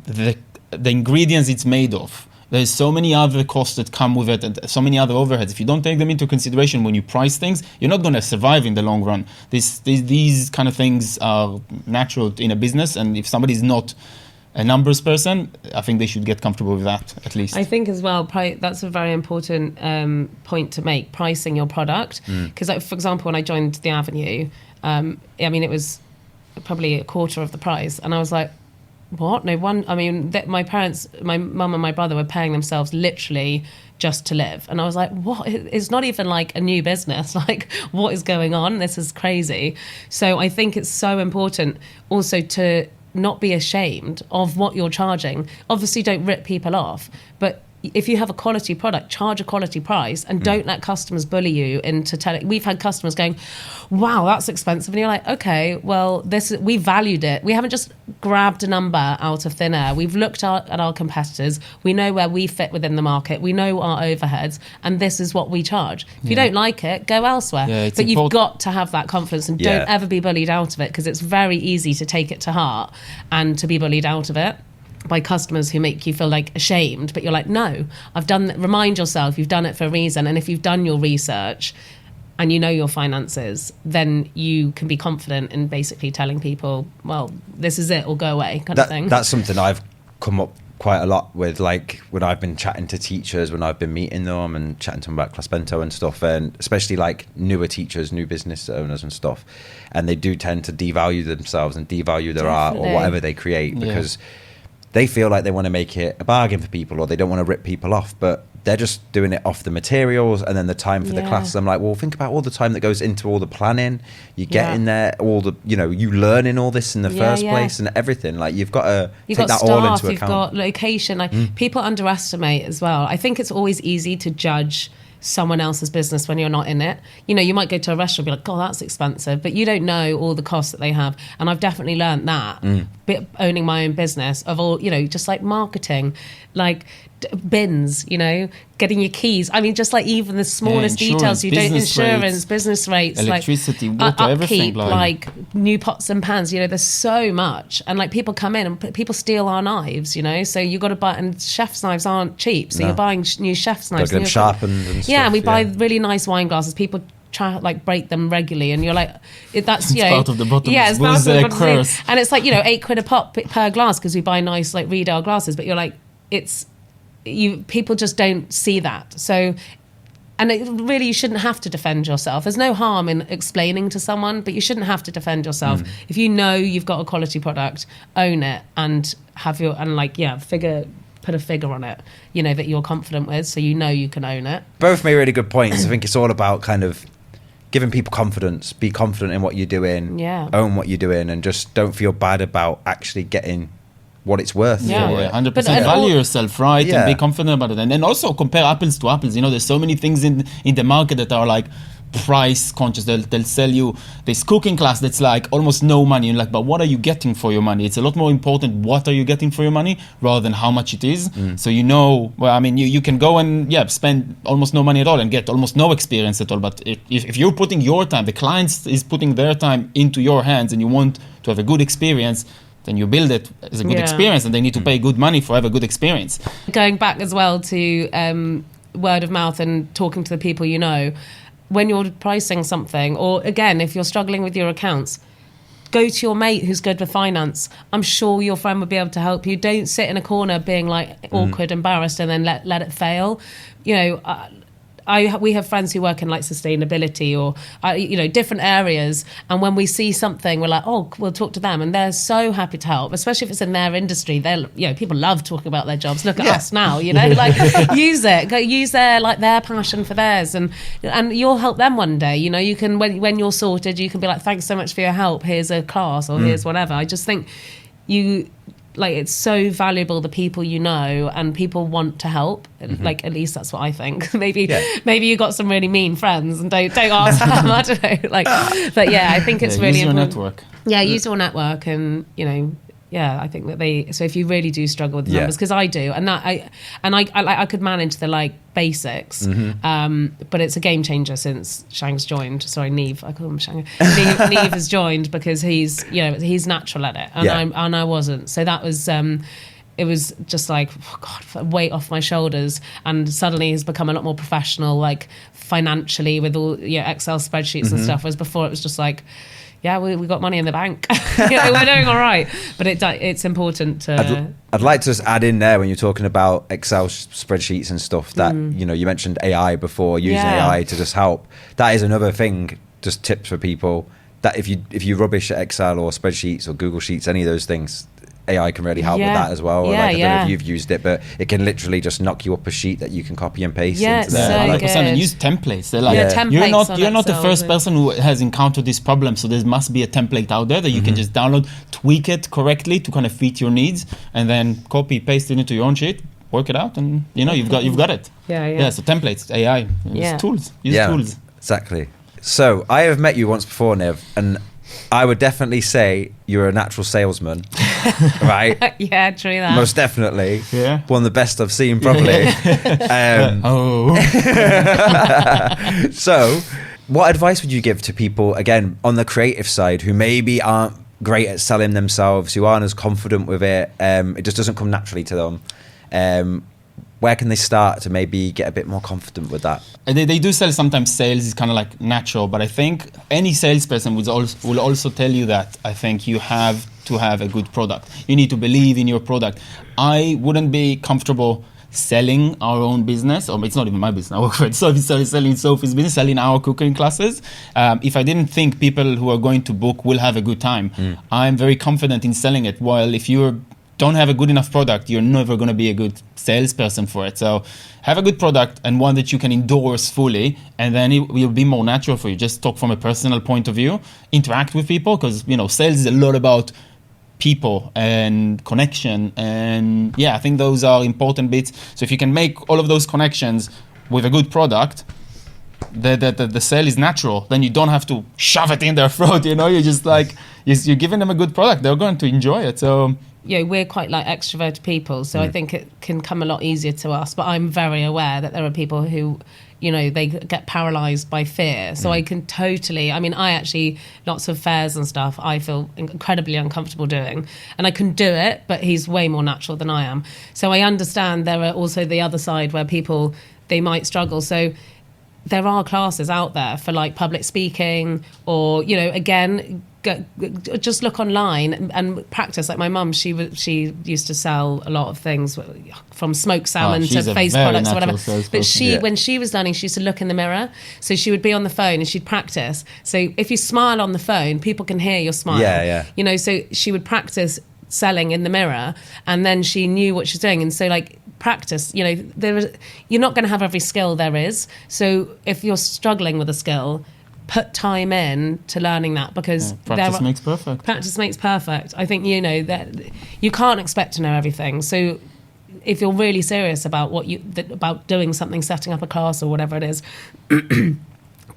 the ingredients it's made of. There's so many other costs that come with it and so many other overheads. If you don't take them into consideration when you price things, you're not going to survive in the long run. These kind of things are natural in a business, and if somebody's not a numbers person, I think they should get comfortable with that at least. I think as well, that's a very important point to make, pricing your product. Because like, for example, when I joined the Avenue, I mean, it was probably a quarter of the price. And I was like, what? No one. I mean, my parents, my mum and my brother were paying themselves literally just to live. And I was like, what? It's not even like a new business. Like, what is going on? This is crazy. So I think it's so important also to not be ashamed of what you're charging. Obviously, don't rip people off, but if you have a quality product, charge a quality price, and don't let customers bully you into telling. We've had customers going, wow, that's expensive. And you're like, okay, well, we valued it. We haven't just grabbed a number out of thin air. We've looked at our competitors. We know where we fit within the market. We know our overheads, and this is what we charge. If you don't like it, go elsewhere. But you've got to have that confidence, and don't ever be bullied out of it, because it's very easy to take it to heart and to be bullied out of it by customers who make you feel like ashamed. But you're like, no, I've done that. Remind yourself you've done it for a reason. And if you've done your research and you know your finances, then you can be confident in basically telling people, well, this is it, or go away kind of thing. That's something I've come up quite a lot with, like when I've been chatting to teachers, when I've been meeting them and chatting to them about ClassBento and stuff, and especially like newer teachers, new business owners and stuff, and they do tend to devalue themselves and devalue their art or whatever they create, because they feel like they want to make it a bargain for people, or they don't want to rip people off, but they're just doing it off the materials and then the time for the class. I'm like, well, think about all the time that goes into all the planning. You get in there, all the, you learning all this in the first place and everything. Like you've got to take that staff, all into account. You've got location. Like people underestimate as well. I think it's always easy to judge someone else's business when you're not in it. You might go to a restaurant and be like, oh, that's expensive, but you don't know all the costs that they have. And I've definitely learned that owning my own business of all, just like marketing, like bins, getting your keys. I mean, just like even the smallest details, insurance, business rates, electricity, like water, upkeep, everything, like new pots and pans, there's so much. And like people come in and people steal our knives, so you got to buy, and chef's knives aren't cheap. So you're buying new chef's knives. Got to get them sharpened and stuff. Yeah, and we buy really nice wine glasses. People try like break them regularly, and you're like, that's part of the bottom. Yeah, it's part of the curse. And it's like £8 a pop per glass because we buy nice like Riedel glasses. But you're like, people just don't see that. So, and really, you shouldn't have to defend yourself. There's no harm in explaining to someone, but you shouldn't have to defend yourself. If you know you've got a quality product, own it and put a figure on it, that you're confident with, so you can own it. Both made really good points. I think it's all about kind of giving people confidence, be confident in what you're doing, own what you're doing, and just don't feel bad about actually getting what it's worth. 100%. Value yourself, right? And be confident about it. And then also compare apples to apples. There's so many things in the market that are like price conscious. They'll sell you this cooking class that's like almost no money. You're like, but what are you getting for your money? It's a lot more important what are you getting for your money rather than how much it is. So you can go and spend almost no money at all and get almost no experience at all. But if you're putting your time, the client is putting their time into your hands, and you want to have a good experience, then you build it as a good experience, and they need to pay good money for have a good experience. Going back as well to word of mouth and talking to the people when you're pricing something, or again, if you're struggling with your accounts, go to your mate who's good with finance. I'm sure your friend would be able to help you. Don't sit in a corner being like awkward, embarrassed, and then let it fail. You know, we have friends who work in like sustainability or different areas, and when we see something, we're like, oh, we'll talk to them, and they're so happy to help, especially if it's in their industry. They're, people love talking about their jobs. Look at us now, like use it, use their passion for theirs, and you'll help them one day. You can, when you're sorted, you can be like, thanks so much for your help, here's a class, or here's whatever. I just think it's so valuable, the people and people want to help. Like, at least that's what I think. Maybe you got some really mean friends and don't ask them. I don't know. But I think it's really use your important. network. Yeah, use your network, and I think that so if you really do struggle with the numbers, because I do, and I could manage the basics, but it's a game changer since Shang's joined. Sorry, Niv, I call him Shang. Niv has joined because he's natural at it, and I wasn't. So that was it was just like, oh God, weight off my shoulders, and suddenly he's become a lot more professional, financially, with all Excel spreadsheets and stuff. Whereas before it was just like, yeah, we got money in the bank. We're doing all right. But it's important to... I'd like to just add in there, when you're talking about Excel spreadsheets and stuff, that, you mentioned AI before, using AI to just help. That is another thing, just tips for people, that if you rubbish at Excel or spreadsheets or Google Sheets, any of those things, AI can really help with that as well. I don't know if you've used it, but it can literally just knock you up a sheet that you can copy and paste into there. 100%. And use templates. They're like, templates you're not the first person who has encountered this problem, so there must be a template out there that you can just download, tweak it correctly to kind of fit your needs, and then copy, paste it into your own sheet, work it out, and you've got it. So templates, AI, tools. Use tools. Exactly. So I have met you once before, Niv, and I would definitely say you're a natural salesman, right? Yeah, true that. Most definitely. Yeah. One of the best I've seen, probably. So, what advice would you give to people, again, on the creative side, who maybe aren't great at selling themselves, who aren't as confident with it? It just doesn't come naturally to them. Where can they start to maybe get a bit more confident with that? They do sell sometimes. Sales is kind of like natural, but I think any salesperson will also tell you that I think you have to have a good product. You need to believe in your product. I wouldn't be comfortable selling our own business, or it's not even my business. I work for Sophie, selling Sophie's business, selling our cooking classes. If I didn't think people who are going to book will have a good time, I'm very confident in selling it. While if you don't have a good enough product, you're never going to be a good salesperson for it. So have a good product, and one that you can endorse fully, and then it will be more natural for you. Just talk from a personal point of view, interact with people, because sales is a lot about people and connection, and I think those are important bits. So if you can make all of those connections with a good product, the sale is natural. Then you don't have to shove it in their throat. You're just like, you're giving them a good product, they're going to enjoy it. So we're quite extroverted people, so I think it can come a lot easier to us. But I'm very aware that there are people who, they get paralyzed by fear. So I can totally, I actually, lots of fairs and stuff, I feel incredibly uncomfortable doing. And I can do it, but he's way more natural than I am. So I understand there are also the other side where people, they might struggle. So there are classes out there for public speaking, or, again, just look online and practice. Like my mum, she used to sell a lot of things, from smoked salmon to face products or whatever. But when she was learning, she used to look in the mirror. So she would be on the phone and she'd practice. So if you smile on the phone, people can hear your smile. So she would practice selling in the mirror, and then she knew what she's doing. And so practice, you're not going to have every skill there is. So if you're struggling with a skill, put time in to learning that, because practice makes perfect. Practice makes perfect. I think that you can't expect to know everything. So if you're really serious about about doing something, setting up a class or whatever it is,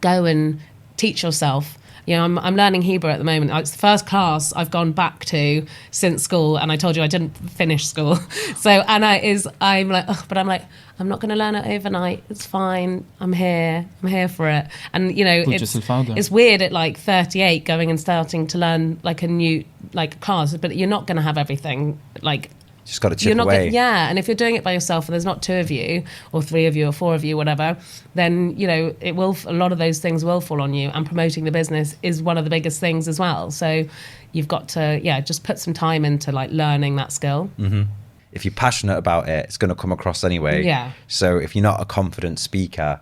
go and teach yourself. I'm learning Hebrew at the moment. It's the first class I've gone back to since school, and I told you I didn't finish school. So Anna I'm not going to learn it overnight. It's fine. I'm here for it. And it's weird at 38 going and starting to learn a new class, but you're not going to have everything Just got to chip away. And if you're doing it by yourself and there's not 2 of you or 3 of you or 4 of you, whatever, then, you know, a lot of those things will fall on you, and promoting the business is one of the biggest things as well. So you've got to, just put some time into like learning that skill. Mm-hmm. If you're passionate about it, it's going to come across anyway. Yeah. So if you're not a confident speaker,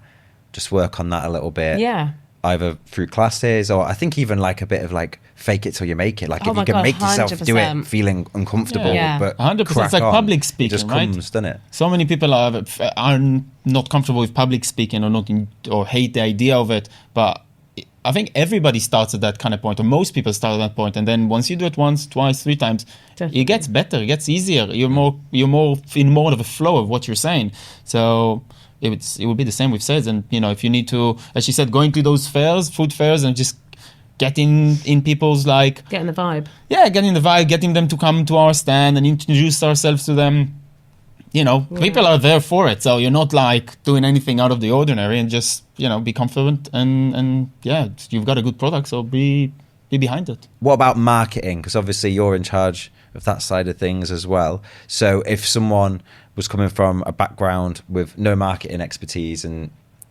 just work on that a little bit. Yeah. Either through classes, or I think even like a bit of like fake it till you make it. Like if you can make yourself 100%. do it feeling uncomfortable, but 100%. It's like public speaking, it just comes, doesn't it? So many people are not comfortable with public speaking, or hate the idea of it. But I think everybody starts at that kind of point, or most people start at that point, and then once you do it once, twice, 3 times, it gets better, it gets easier. You're more in more of a flow of what you're saying. So it will be the same with sales. And, you know, if you need to, as she said, going to those fairs, food fairs, and just getting in people's like... Getting the vibe. Yeah, getting the vibe, getting them to come to our stand and introduce ourselves to them. You know, people are there for it. So you're not like doing anything out of the ordinary, and just, you know, be confident and you've got a good product. So be behind it. What about marketing? Because obviously you're in charge of that side of things as well. So if someone was coming from a background with no marketing expertise, and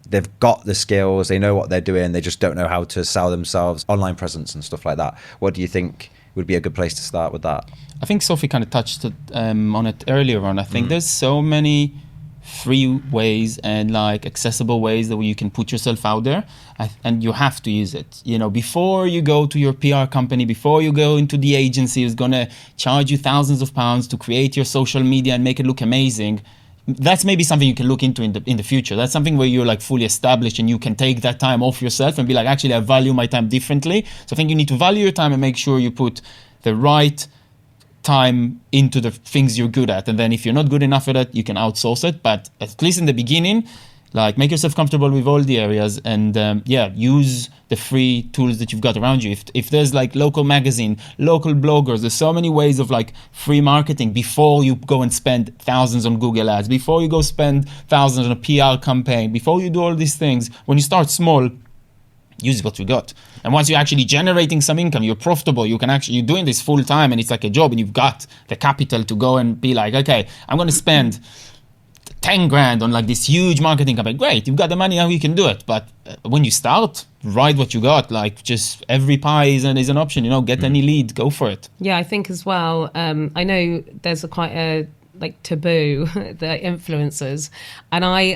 they've got the skills, they know what they're doing, they just don't know how to sell themselves, online presence and stuff like that, what do you think would be a good place to start with that? I think Sophie kind of touched on it earlier on. I think there's so many free ways and like accessible ways that you can put yourself out there, and you have to use it. You know, before you go to your PR company, before you go into the agency who's going to charge you thousands of pounds to create your social media and make it look amazing, that's maybe something you can look into in the future. That's something where you're like fully established and you can take that time off yourself and be like, actually, I value my time differently. So I think you need to value your time and make sure you put the right time into the things you're good at. And then if you're not good enough at it, you can outsource it. But at least in the beginning, like, make yourself comfortable with all the areas, and use the free tools that you've got around you. If there's like local magazine, local bloggers, there's so many ways of like free marketing before you go and spend thousands on Google ads, before you go spend thousands on a PR campaign, before you do all these things. When you start small, use what you got. And once you're actually generating some income, you're profitable, you're doing this full time and it's like a job, and you've got the capital to go and be like, okay, I'm going to spend 10 grand on like this huge marketing campaign. Great, you've got the money, now you can do it. But when you start, ride what you got. Like, just every pie is an option, you know, get any lead, go for it. Yeah, I think as well, I know there's quite a like taboo, the influencers, and I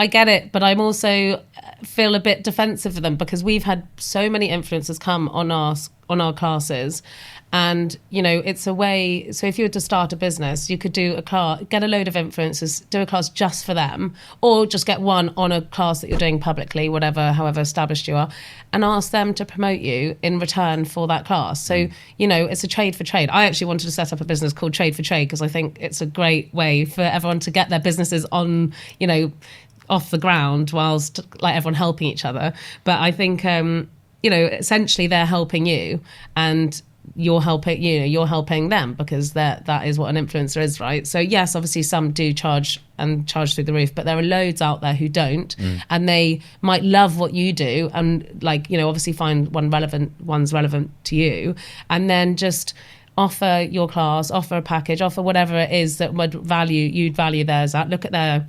get it, but I'm also feel a bit defensive of them, because we've had so many influencers come on our classes. And, you know, it's a way, so if you were to start a business, you could do a class, get a load of influencers, do a class just for them, or just get one on a class that you're doing publicly, however established you are, and ask them to promote you in return for that class. So, you know, it's a trade for trade. I actually wanted to set up a business called Trade for Trade, because I think it's a great way for everyone to get their businesses on, you know, off the ground, whilst like everyone helping each other. But I think, you know, essentially they're helping you, and you're helping them, because that is what an influencer is, right? So yes, obviously some do charge through the roof, but there are loads out there who don't, and they might love what you do, and like, you know, obviously find one's relevant to you, and then just offer your class, offer a package, offer whatever it is that you'd value theirs at. Look at their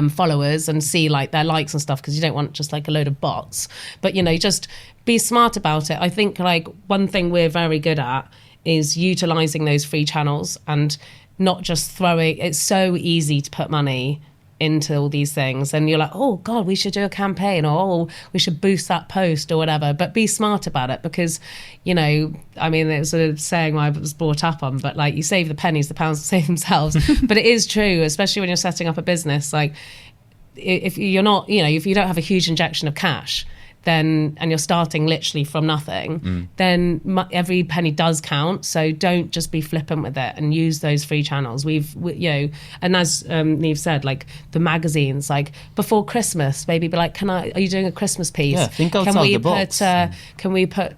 followers and see like their likes and stuff, because you don't want just like a load of bots. But, you know, just be smart about it. I think like one thing we're very good at is utilizing those free channels, and not just throwing. It's so easy to put money into all these things, and you're like, oh God, we should do a campaign, or oh, we should boost that post or whatever. But be smart about it, because, you know, I mean, it was a saying I was brought up on, but like, you save the pennies, the pounds save themselves. But it is true, especially when you're setting up a business. Like, if you're not, you know, if you don't have a huge injection of cash, then, and you're starting literally from nothing, then every penny does count. So don't just be flippant with it, and use those free channels. We you know, and as Niv said, like the magazines, like before Christmas, maybe be like, are you doing a Christmas piece? Yeah, think outside the box. Can we put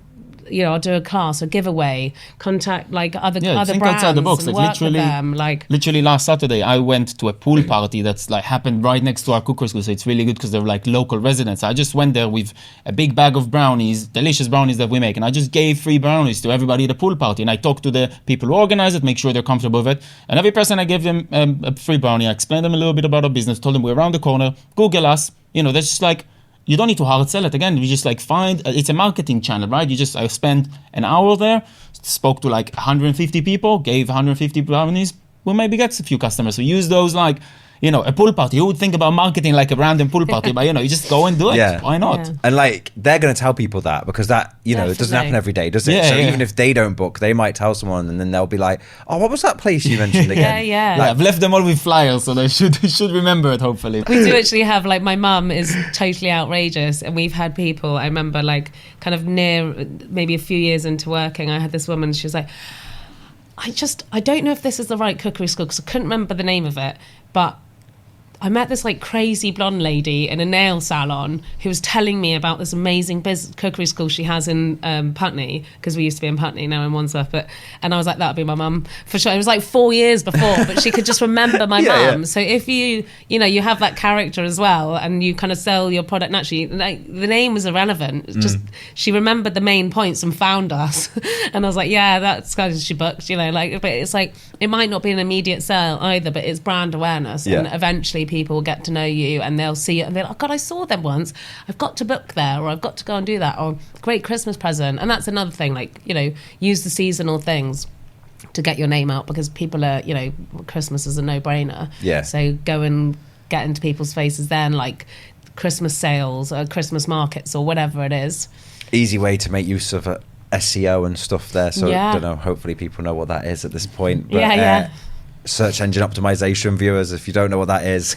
I'll do a class or giveaway, contact like other brands outside the box. and Like work with them. Literally last Saturday, I went to a pool party that's like happened right next to our cookery school. So it's really good because they're like local residents. I just went there with a big bag of brownies, delicious brownies that we make. And I just gave free brownies to everybody at the pool party. And I talked to the people who organize it, make sure they're comfortable with it. And every person I gave them a free brownie. I explained them a little bit about our business, told them we're around the corner, Google us. That's just like, you don't need to hard sell it. Again, you just like find, it's a marketing channel, right? I spent an hour there, spoke to like 150 people, gave 150 brownies. We'll maybe get a few customers. So use those like, a pool party. Who would think about marketing like a random pool party? But, you just go and do it. Yeah. Why not? Yeah. And like, they're going to tell people that because that, it doesn't happen every day, does it? Yeah, so yeah. even if they don't book, they might tell someone and then they'll be like, oh, what was that place you mentioned again? Yeah. I've left them all with flyers, so they should remember it, hopefully. We do actually have, like, my mum is totally outrageous, and we've had people, I remember, like, kind of near, maybe a few years into working, I had this woman, she was like, I don't know if this is the right cookery school, because I couldn't remember the name of it, but I met this like crazy blonde lady in a nail salon who was telling me about this amazing cookery school she has in Putney, because we used to be in Putney, now in Wandsworth. And I was like, that'd be my mum for sure. It was like 4 years before, but she could just remember my mum. Yeah. So if you have that character as well, and you kind of sell your product naturally, like, the name was irrelevant. It's just she remembered the main points and found us. And I was like, yeah, that's kind of, she booked, but it's like, it might not be an immediate sale either, but it's brand awareness. Yeah. And eventually people will get to know you and they'll see it and they're like, oh God, I saw them once. I've got to book there, or I've got to go and do that, or great Christmas present. And that's another thing, like, use the seasonal things to get your name out, because people are, Christmas is a no-brainer. Yeah. So go and get into people's faces then, like Christmas sales or Christmas markets or whatever it is. Easy way to make use of SEO and stuff there. So Yeah. I don't know, hopefully people know what that is at this point. But, Yeah. Search engine optimization, viewers, if you don't know what that is,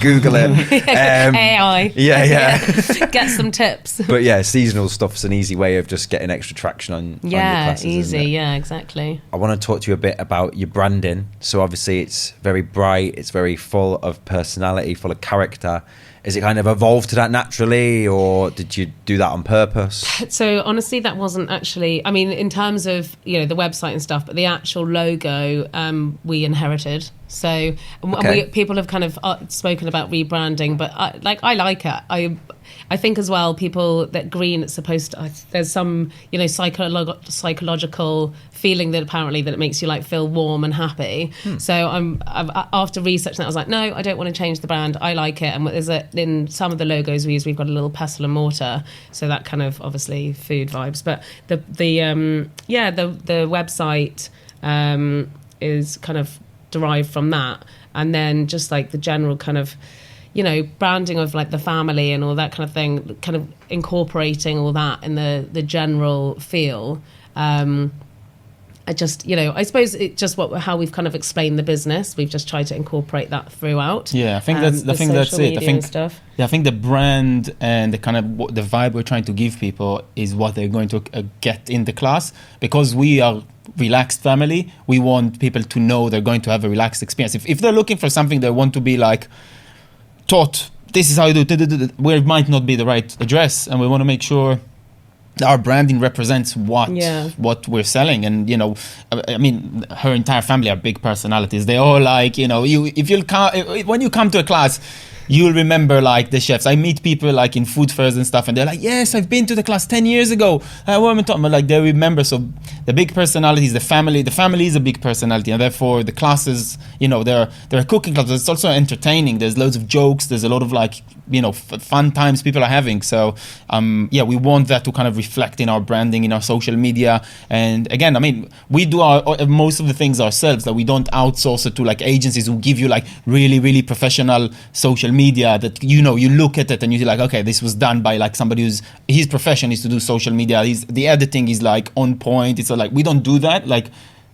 Google it. AI. Yeah. Get some tips. But yeah, seasonal stuff's an easy way of just getting extra traction on your classes, easy. isn't it? Yeah, exactly. I want to talk to you a bit about your branding. So obviously it's very bright, it's very full of personality, full of character. Is it kind of evolved to that naturally, or did you do that on purpose? So honestly, that wasn't actually, I mean, in terms of, the website and stuff, but the actual logo, we inherited. So people have kind of spoken about rebranding, but I like it. I think as well, people, that green, it's supposed to, there's some, psychological feeling that apparently that it makes you like feel warm and happy. So I've after researching that, I was like, no, I don't want to change the brand. I like it. And in some of the logos we use, we've got a little pestle and mortar. So that kind of obviously food vibes. But the website is kind of derived from that. And then just like the general kind of, branding of like the family and all that kind of thing, kind of incorporating all that in the general feel. I just, I suppose it's just how we've kind of explained the business. We've just tried to incorporate that throughout. Yeah, I think that's it. I think the brand and the kind of the vibe we're trying to give people is what they're going to get in the class, because we are relaxed family. We want people to know they're going to have a relaxed experience. If they're looking for something they want to be like taught, this is how you do it, where it might not be the right address, and we want to make sure our branding represents what we're selling. And I mean, her entire family are big personalities. They all like, when you come to a class, you'll remember like the chefs. I meet people like in food fairs and stuff, and they're like, yes, I've been to the class 10 years ago. What am I talking about? Like, they remember. So the big personalities, the family is a big personality, and therefore the classes, they're a cooking class. It's also entertaining. There's loads of jokes. There's a lot of like, fun times people are having. So we want that to kind of reflect in our branding, in our social media. And again, I mean, we do most of the things ourselves, that we don't outsource it to like agencies who give you like really, really professional social media that, you look at it and you're like, okay, this was done by like somebody his profession is to do social media. The editing is like on point. It's like, we don't do that. Like,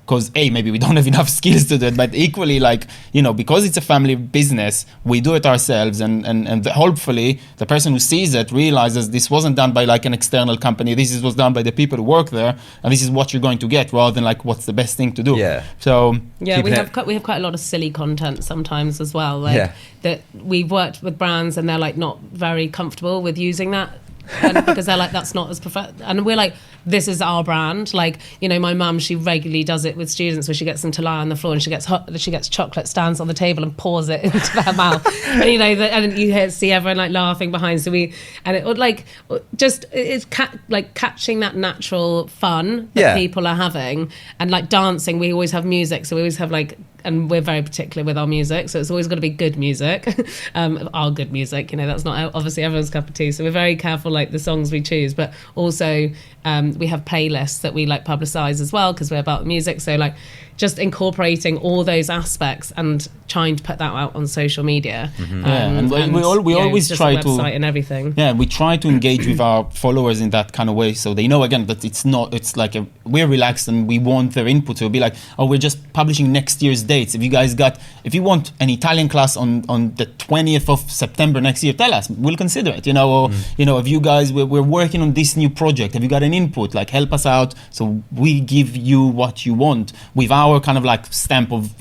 because maybe we don't have enough skills to do it, but equally, like, because it's a family business, we do it ourselves, and hopefully the person who sees it realizes this wasn't done by like an external company. This was done by the people who work there, and this is what you're going to get, rather than like what's the best thing to do. Yeah. So we have quite a lot of silly content sometimes as well. Like that we've worked with brands and they're like not very comfortable with using that and because they're like, that's not as and we're like, this is our brand. Like, you know, my mum, she regularly does it with students where she gets them to lie on the floor and she gets chocolate, stands on the table and pours it into their mouth. And, you know, and you see everyone like laughing behind. So it would like, just, it's like catching that natural fun that people are having. And like dancing, we always have music. So we always have like, and we're very particular with our music, so it's always got to be good music, our good music, you know, that's not obviously everyone's cup of tea, so we're very careful like the songs we choose, but also we have playlists that we like publicize as well because we're about music, so like just incorporating all those aspects and trying to put that out on social media. And we always try to and everything. Yeah, we try to engage with our followers in that kind of way, so they know again that it's like we're relaxed and we want their input. So it'll be like, oh, we're just publishing next year's dates. If you want an Italian class on the 20th of September next year, tell us, we'll consider it. You know, or you know, if you guys we're working on this new project, have you got an input? Like, help us out, so we give you what you want with our kind of like stamp of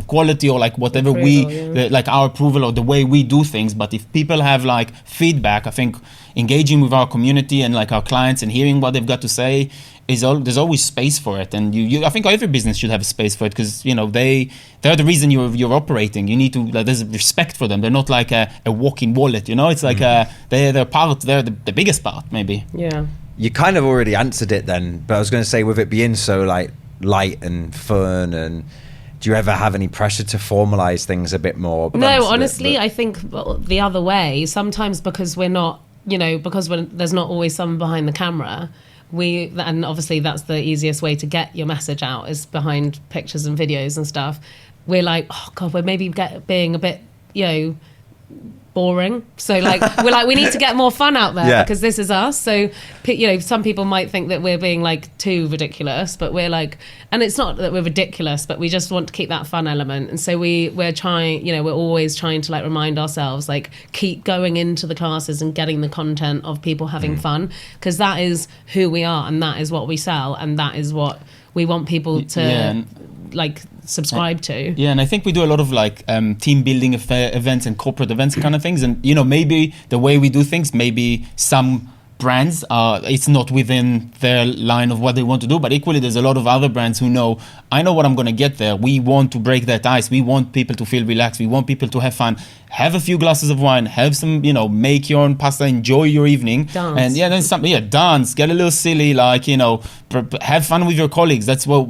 quality, or like whatever like our approval or the way we do things. But if people have like feedback, I think engaging with our community and like our clients and hearing what they've got to say there's always space for it. And I think every business should have a space for it, because you know they're the reason you're operating. You need to there's respect for them. They're not like a walking wallet, you know. It's like they're the biggest part maybe. Yeah, you kind of already answered it then, but I was going to say, with it being so like light and fun, and do you ever have any pressure to formalize things a bit more? No, honestly, I think the other way. Sometimes because we're not, you know, because there's not always someone behind the camera, and obviously that's the easiest way to get your message out is behind pictures and videos and stuff. We're like, oh God, we're maybe being a bit, you know, boring. So like we're like, we need to get more fun out there because this is us. So, you know, some people might think that we're being like too ridiculous, but we're like, and it's not that we're ridiculous, but we just want to keep that fun element. And so we're trying, you know, we're always trying to like remind ourselves, like keep going into the classes and getting the content of people having fun, because that is who we are and that is what we sell and that is what we want people to like subscribe to. Yeah, and I think we do a lot of like team building events and corporate events kind of things. And you know, maybe the way we do things, maybe some brands it's not within their line of what they want to do, but equally there's a lot of other brands who know, I know what I'm going to get there. We want to break that ice. We want people to feel relaxed. We want people to have fun, have a few glasses of wine, have some, you know, make your own pasta, enjoy your evening, dance. And then something, dance, get a little silly, like, you know, have fun with your colleagues. That's what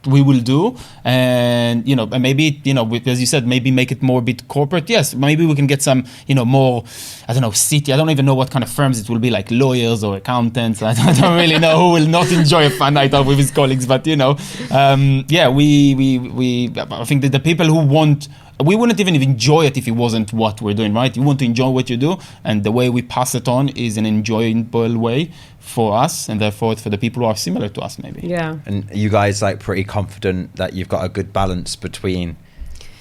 we will do. And you know, and maybe, you know, as you said, maybe make it more a bit corporate. Yes, maybe we can get some, you know, more, I don't know, city, I don't even know what kind of firms it will be, like lawyers or accountants. I don't really know who will not enjoy a fun night out with his colleagues, but you know, we I think that the people who want, we wouldn't even enjoy it if it wasn't what we're doing, right? You want to enjoy what you do, and the way we pass it on is an enjoyable way for us, and therefore for the people who are similar to us, maybe. Yeah. And you guys like pretty confident that you've got a good balance between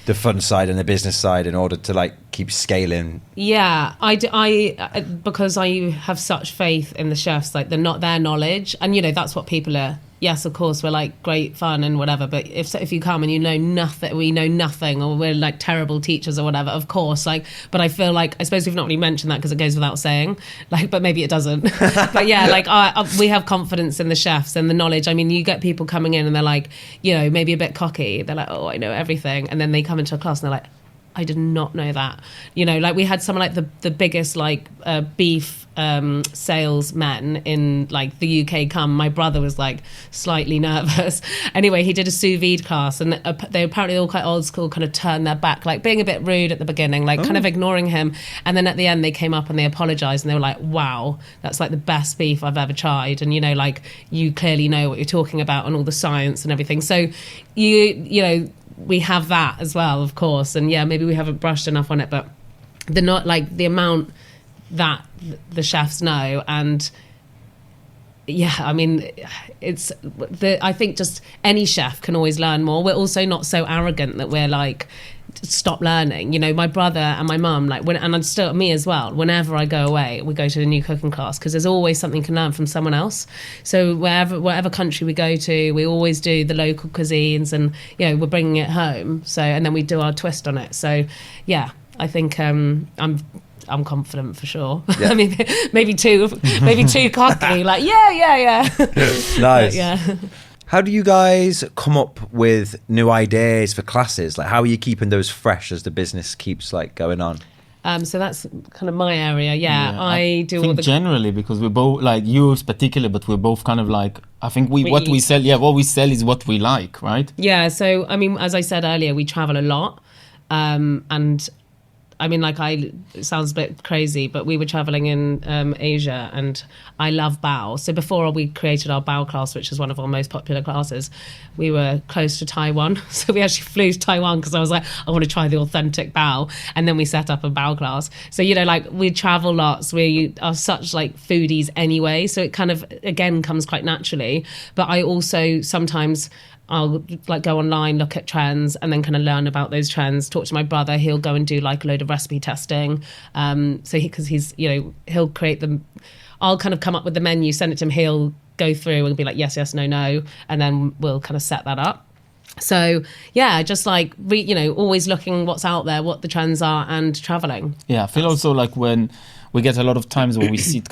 the fun side and the business side in order to like keep scaling? Yeah, I because I have such faith in the chefs, like their knowledge, and you know that's what people are. Yes, of course, we're like great fun and whatever, but if you come and you know nothing, we know nothing, or we're like terrible teachers or whatever, of course, like, but I feel like, I suppose we've not really mentioned that because it goes without saying, like, but maybe it doesn't. But yeah, like we have confidence in the chefs and the knowledge. I mean, you get people coming in and they're like, you know, maybe a bit cocky. They're like, oh, I know everything. And then they come into a class and they're like, I did not know that. You know, like we had someone like the biggest like beef salesmen in like the UK come. My brother was like slightly nervous. Anyway, he did a sous vide class, and they apparently all quite old school, kind of turned their back, like being a bit rude at the beginning, like kind of ignoring him. And then at the end they came up and they apologized and they were like, wow, that's like the best beef I've ever tried. And you know, like you clearly know what you're talking about and all the science and everything. So you know, we have that as well, of course. And yeah, maybe we haven't brushed enough on it, but the amount that the chefs know. And yeah, I mean, I think just any chef can always learn more. We're also not so arrogant that we're like, stop learning. You know, my brother and my mum, like and still me as well, whenever I go away, we go to a new cooking class because there's always something you can learn from someone else. So whatever country we go to, we always do the local cuisines, and you know, we're bringing it home. So, and then we do our twist on it. So yeah, I think I'm I'm confident for sure. I mean, maybe too cocky. Like, yeah. Nice. Yeah. How do you guys come up with new ideas for classes? Like, how are you keeping those fresh as the business keeps like going on? So that's kind of my area. Yeah, I do think all the generally because we're both like yours particularly, but we're both kind of like I think what we sell is what we like, right? Yeah. So I mean, as I said earlier, we travel a lot, and I mean, like it sounds a bit crazy, but we were traveling in Asia, and I love bao. So before we created our bao class, which is one of our most popular classes, we were close to Taiwan. So we actually flew to Taiwan because I was like, I want to try the authentic bao. And then we set up a bao class. So, you know, like we travel lots. We are such like foodies anyway. So it kind of, again, comes quite naturally. But I also sometimes I'll like go online, look at trends, and then kind of learn about those trends. Talk to my brother; he'll go and do like a load of recipe testing. Because he'll create them. I'll kind of come up with the menu, send it to him. He'll go through and be like, yes, no, and then we'll kind of set that up. So yeah, just like always looking what's out there, what the trends are, and traveling. Yeah, I feel also like when we get a lot of times where we sit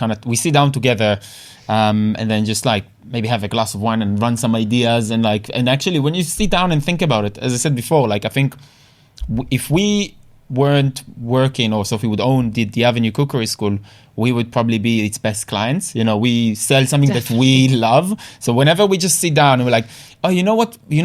down together, and then just like maybe have a glass of wine and run some ideas and actually when you sit down and think about it, as I said before, like I think if we weren't working or Sophie did the Avenue Cookery School, we would probably be its best clients. You know, we sell something Definitely. That we love. So whenever we just sit down and we're like, oh, you know what we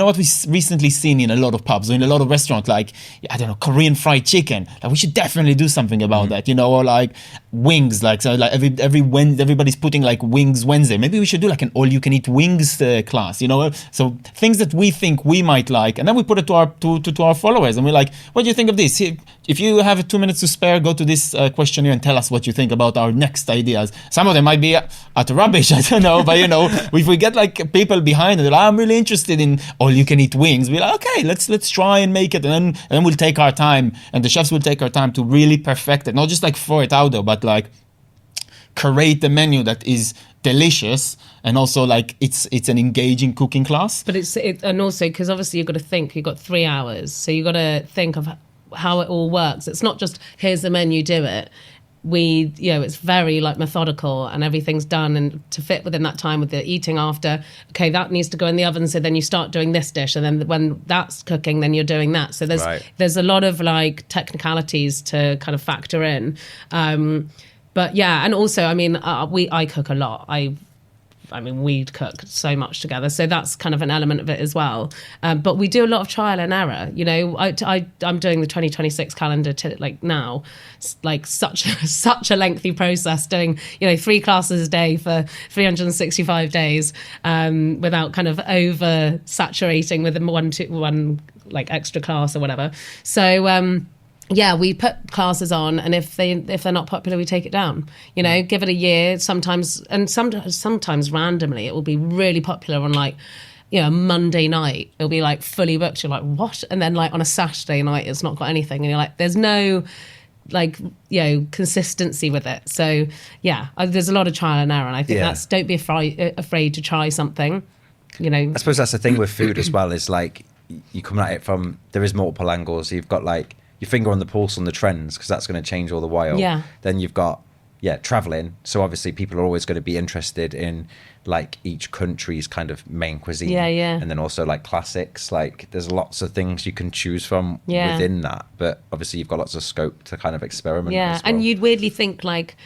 recently seen in a lot of pubs or in a lot of restaurants, like, I don't know, Korean fried chicken. Like we should definitely do something about that, or like wings, like, so like every Wednesday, everybody's putting like Wings Wednesday. Maybe we should do like an all-you-can-eat wings class, So things that we think we might like. And then we put it to our followers and we're like, what do you think of this? If you have 2 minutes to spare, go to this questionnaire and tell us what you think about our next ideas. Some of them might be utter rubbish, I don't know, but if we get like people behind it, like, I'm really interested in all-you-can-eat wings. We're like, okay, let's try and make it, and then we'll take our time, and the chefs will take our time to really perfect it, not just like throw it out there, but like curate the menu that is delicious, and also like it's an engaging cooking class. But and also because obviously you've got to think, you've got 3 hours, so you've got to think of how it all works. It's not just here's the menu, do it. It's very like methodical, and everything's done and to fit within that time with the eating after. Okay, that needs to go in the oven, so then you start doing this dish, and then when that's cooking, then you're doing that. So there's a lot of like technicalities to kind of factor in. But yeah, and also I cook a lot. We cook so much together, so that's kind of an element of it as well. But we do a lot of trial and error. I'm doing the 2026 calendar now. It's like such a lengthy process, doing 3 classes a day for 365 days, without kind of over saturating with one like extra class or whatever. So. Yeah, we put classes on, and if they're not popular, we take it down. Give it a year. Sometimes randomly, it will be really popular on like, Monday night. It'll be like fully booked. You're like, what? And then like on a Saturday night, it's not got anything, and you're like, there's no like consistency with it. So yeah, there's a lot of trial and error, and I think don't be afraid to try something. I suppose that's the thing with food as well. Is like you come at it from there is multiple angles. You've got like your finger on the pulse on the trends, because that's going to change all the while. Yeah. Then you've got, traveling. So obviously people are always going to be interested in like each country's kind of main cuisine. Yeah. And then also like classics. Like there's lots of things you can choose from within that. But obviously you've got lots of scope to kind of experiment. Yeah. As well. And you'd weirdly think like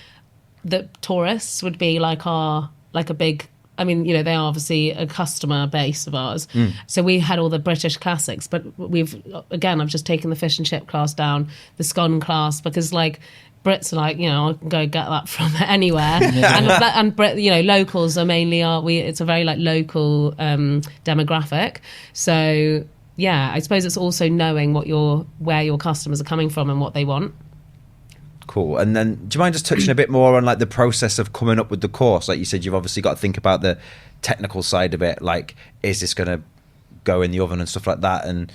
that tourists would be like a big, they are obviously a customer base of ours. So we had all the British classics, but I've just taken the fish and chip class down, the scone class, because like Brits are like, I can go get that from anywhere. And locals are mainly it's a very like local demographic. So yeah, I suppose it's also knowing where your customers are coming from and what they want. Cool. And then do you mind just touching a bit more on like the process of coming up with the course? Like you said, you've obviously got to think about the technical side of it. Like, is this going to go in the oven and stuff like that? And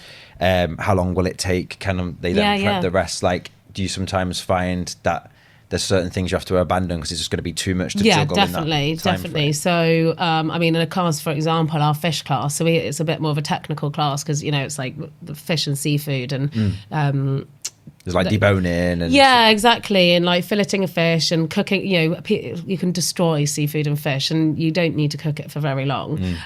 how long will it take? Can they then prep the rest? Like, do you sometimes find that there's certain things you have to abandon because it's just going to be too much to juggle in that time definitely. frame? So, in a class, for example, our fish class, so it's a bit more of a technical class because, it's like the fish and seafood and There's like deboning and yeah, exactly, and like filleting a fish and cooking. You can destroy seafood and fish, and you don't need to cook it for very long.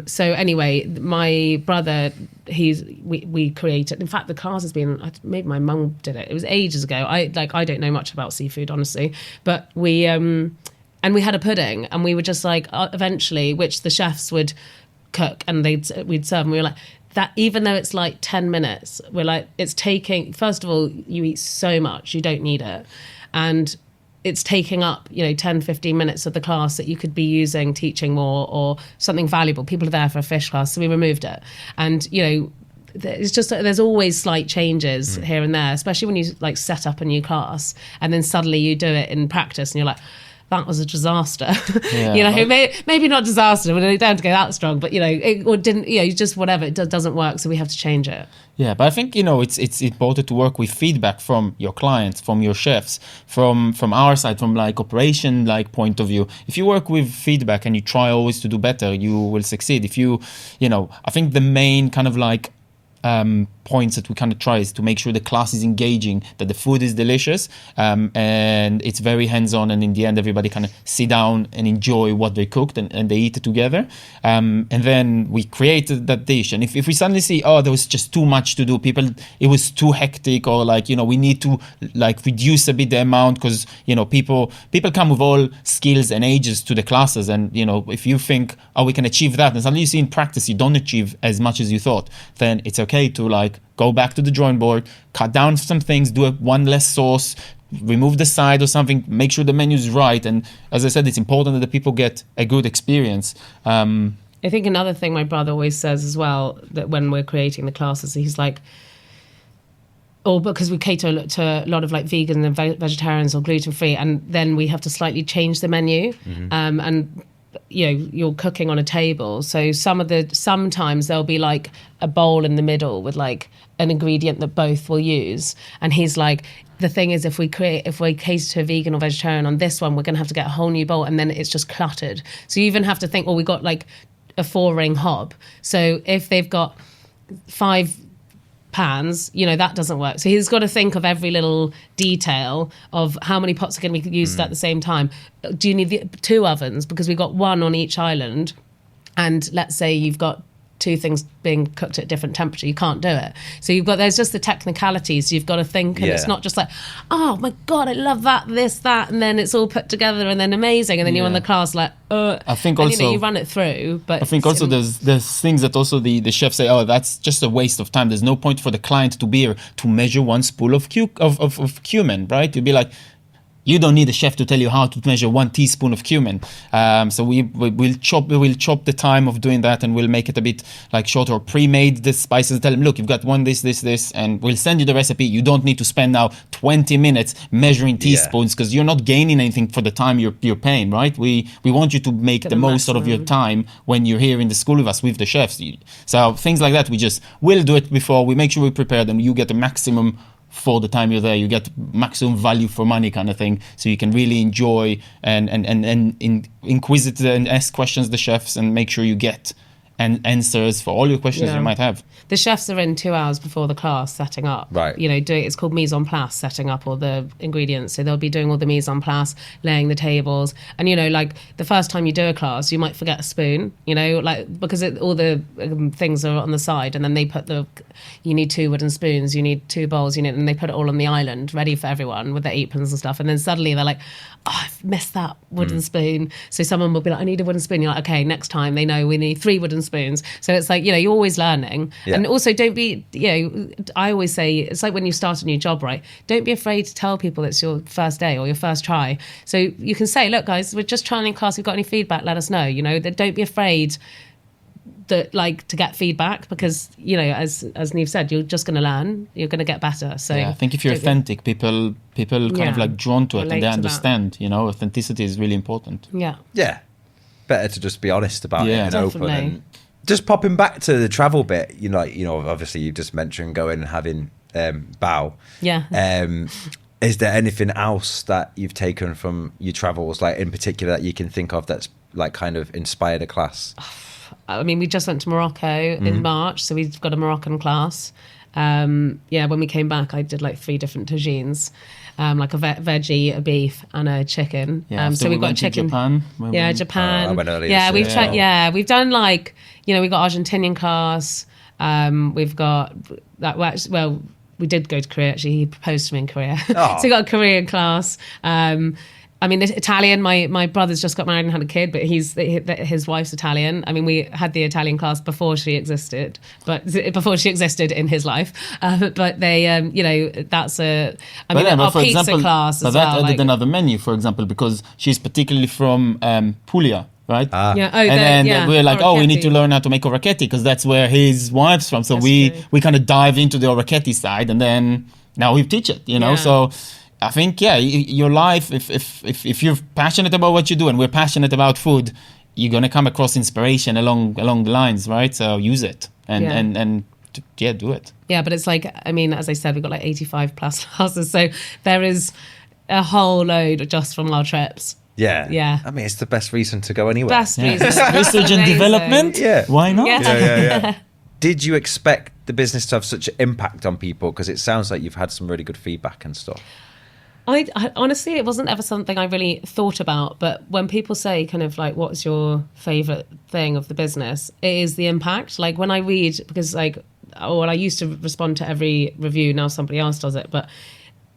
So anyway, my brother, we created. In fact, the class has been, maybe my mum did it. It was ages ago. I don't know much about seafood, honestly, but we and we had a pudding, and we were just like eventually, which the chefs would cook and we'd serve, and we were like, that even though it's like 10 minutes, we're like, it's taking, first of all, you eat so much, you don't need it. And it's taking up, 10, 15 minutes of the class that you could be using, teaching more or something valuable. People are there for a fish class, so we removed it. And, it's just, there's always slight changes here and there, especially when you like set up a new class and then suddenly you do it in practice and you're like, that was a disaster. Yeah. Maybe not disaster, we don't have to go that strong, but or didn't, just whatever, it doesn't work, so we have to change it. Yeah, but I think it's important to work with feedback from your clients, from your chefs, from our side, from like operation like point of view. If you work with feedback and you try always to do better, you will succeed. If I think the main kind of like points that we kind of try is to make sure the class is engaging, that the food is delicious, and it's very hands-on, and in the end everybody kind of sit down and enjoy what they cooked and they eat it together, and then we created that dish. And if we suddenly see, there was just too much to do, it was too hectic, or like we need to like reduce a bit the amount, because people come with all skills and ages to the classes, and if you think, we can achieve that, and suddenly you see in practice you don't achieve as much as you thought, then it's okay to like go back to the drawing board, cut down some things, do one less sauce, remove the side or something, make sure the menu is right. And as I said, it's important that the people get a good experience. I think another thing my brother always says as well, that when we're creating the classes, he's like, because we cater to a lot of like vegan and vegetarians or gluten-free, and then we have to slightly change the menu. And you're cooking on a table, so sometimes there'll be like a bowl in the middle with like an ingredient that both will use, and he's like, the thing is, if we cater to a vegan or vegetarian on this one, we're going to have to get a whole new bowl, and then it's just cluttered. So you even have to think, we got like a 4-ring hob, so if they've got 5 pans, that doesn't work. So he's got to think of every little detail of how many pots are going to be used at the same time. Do you need 2 ovens? Because we've got 1 on each island, and let's say you've got 2 things being cooked at different temperature, you can't do it. So there's just the technicalities you've got to think, and it's not just like, oh my God, I love that, this, that, and then it's all put together and then amazing, and then you're in the class like, I think also, you run it through. But I think also there's things that also the chefs say, that's just a waste of time. There's no point for the client to be here to measure 1 spoon of cumin, right? You'd be like, you don't need a chef to tell you how to measure 1 teaspoon of cumin. So we'll chop the time of doing that, and we'll make it a bit like shorter, or pre-made the spices. Tell them, look, you've got 1 this, and we'll send you the recipe. You don't need to spend now 20 minutes measuring teaspoons, because you're not gaining anything for the time you're paying, right? We want you to make the most out of your time when you're here in the school with us, with the chefs. So things like that, we'll do it before. We make sure we prepare them. You get the maximum for the time you're there, you get maximum value for money kind of thing, so you can really enjoy and inquisitive and ask questions the chefs, and make sure you get answers for all your questions you might have. The chefs are in 2 hours before the class setting up. Right. It's called mise en place, setting up all the ingredients. So they'll be doing all the mise en place, laying the tables. And, like the first time you do a class, you might forget a spoon, because all the things are on the side. And then they put you need 2 wooden spoons, you need 2 bowls, and they put it all on the island ready for everyone with their aprons and stuff. And then suddenly they're like, I've missed that wooden spoon. So someone will be like, I need a wooden spoon. You're like, okay, next time they know we need 3 wooden spoons. So it's like, you're always learning. Yeah. And also don't be, I always say, it's like when you start a new job, right? Don't be afraid to tell people it's your first day or your first try. So you can say, look, guys, we're just trying in class. If you've got any feedback, let us know. Don't be afraid to get feedback, because, as Niv said, you're just going to learn. You're going to get better. So I think if you're authentic, people kind of like drawn to it, and they understand. Authenticity is really important. Yeah. Better to just be honest about it and definitely. open. And just popping back to the travel bit, obviously you just mentioned going and having bao. Yeah. Is there anything else that you've taken from your travels, like in particular, that you can think of that's like kind of inspired a class? I mean, we just went to Morocco in March, so we've got a Moroccan class. Yeah, when we came back, I did like 3 different tagines, like a veggie, a beef, and a chicken. So we've got chicken. Japan. Japan. I went earlier Yeah, this we've year. tried. Yeah, we've done like, you know, we got Argentinian class. We've got that. Well, we did go to Korea actually. He proposed to me in Korea, Oh. so we got a Korean class. I mean, Italian. My brother's just got married and had a kid, but his wife's Italian. I mean, we had the Italian class before she existed in his life. But they, you know, that's a. I mean, our pizza class as well. That added another menu, for example, because she's particularly from Puglia. Right? Yeah. And then we're like, we need to learn how to make orecchiette because that's where his wife's from. So we kind of dive into the orecchiette side, and then now we teach it. You know, so I think your life, if you're passionate about what you do, and we're passionate about food, you're gonna come across inspiration along the lines, right? So use it and do it. Yeah, but it's like, I mean, as I said, we've got like 85 plus classes, so there is a whole load just from our trips. Yeah. I mean, it's the best reason to go anywhere. Best reason. Research and development. Yeah. Why not? Yeah. Did you expect the business to have such an impact on people? Because it sounds like you've had some really good feedback and stuff. I honestly, it wasn't ever something I really thought about. But when people say kind of like, what's your favourite thing of the business? It is the impact. Like when I read, because like, I used to respond to every review. Now somebody else does it. But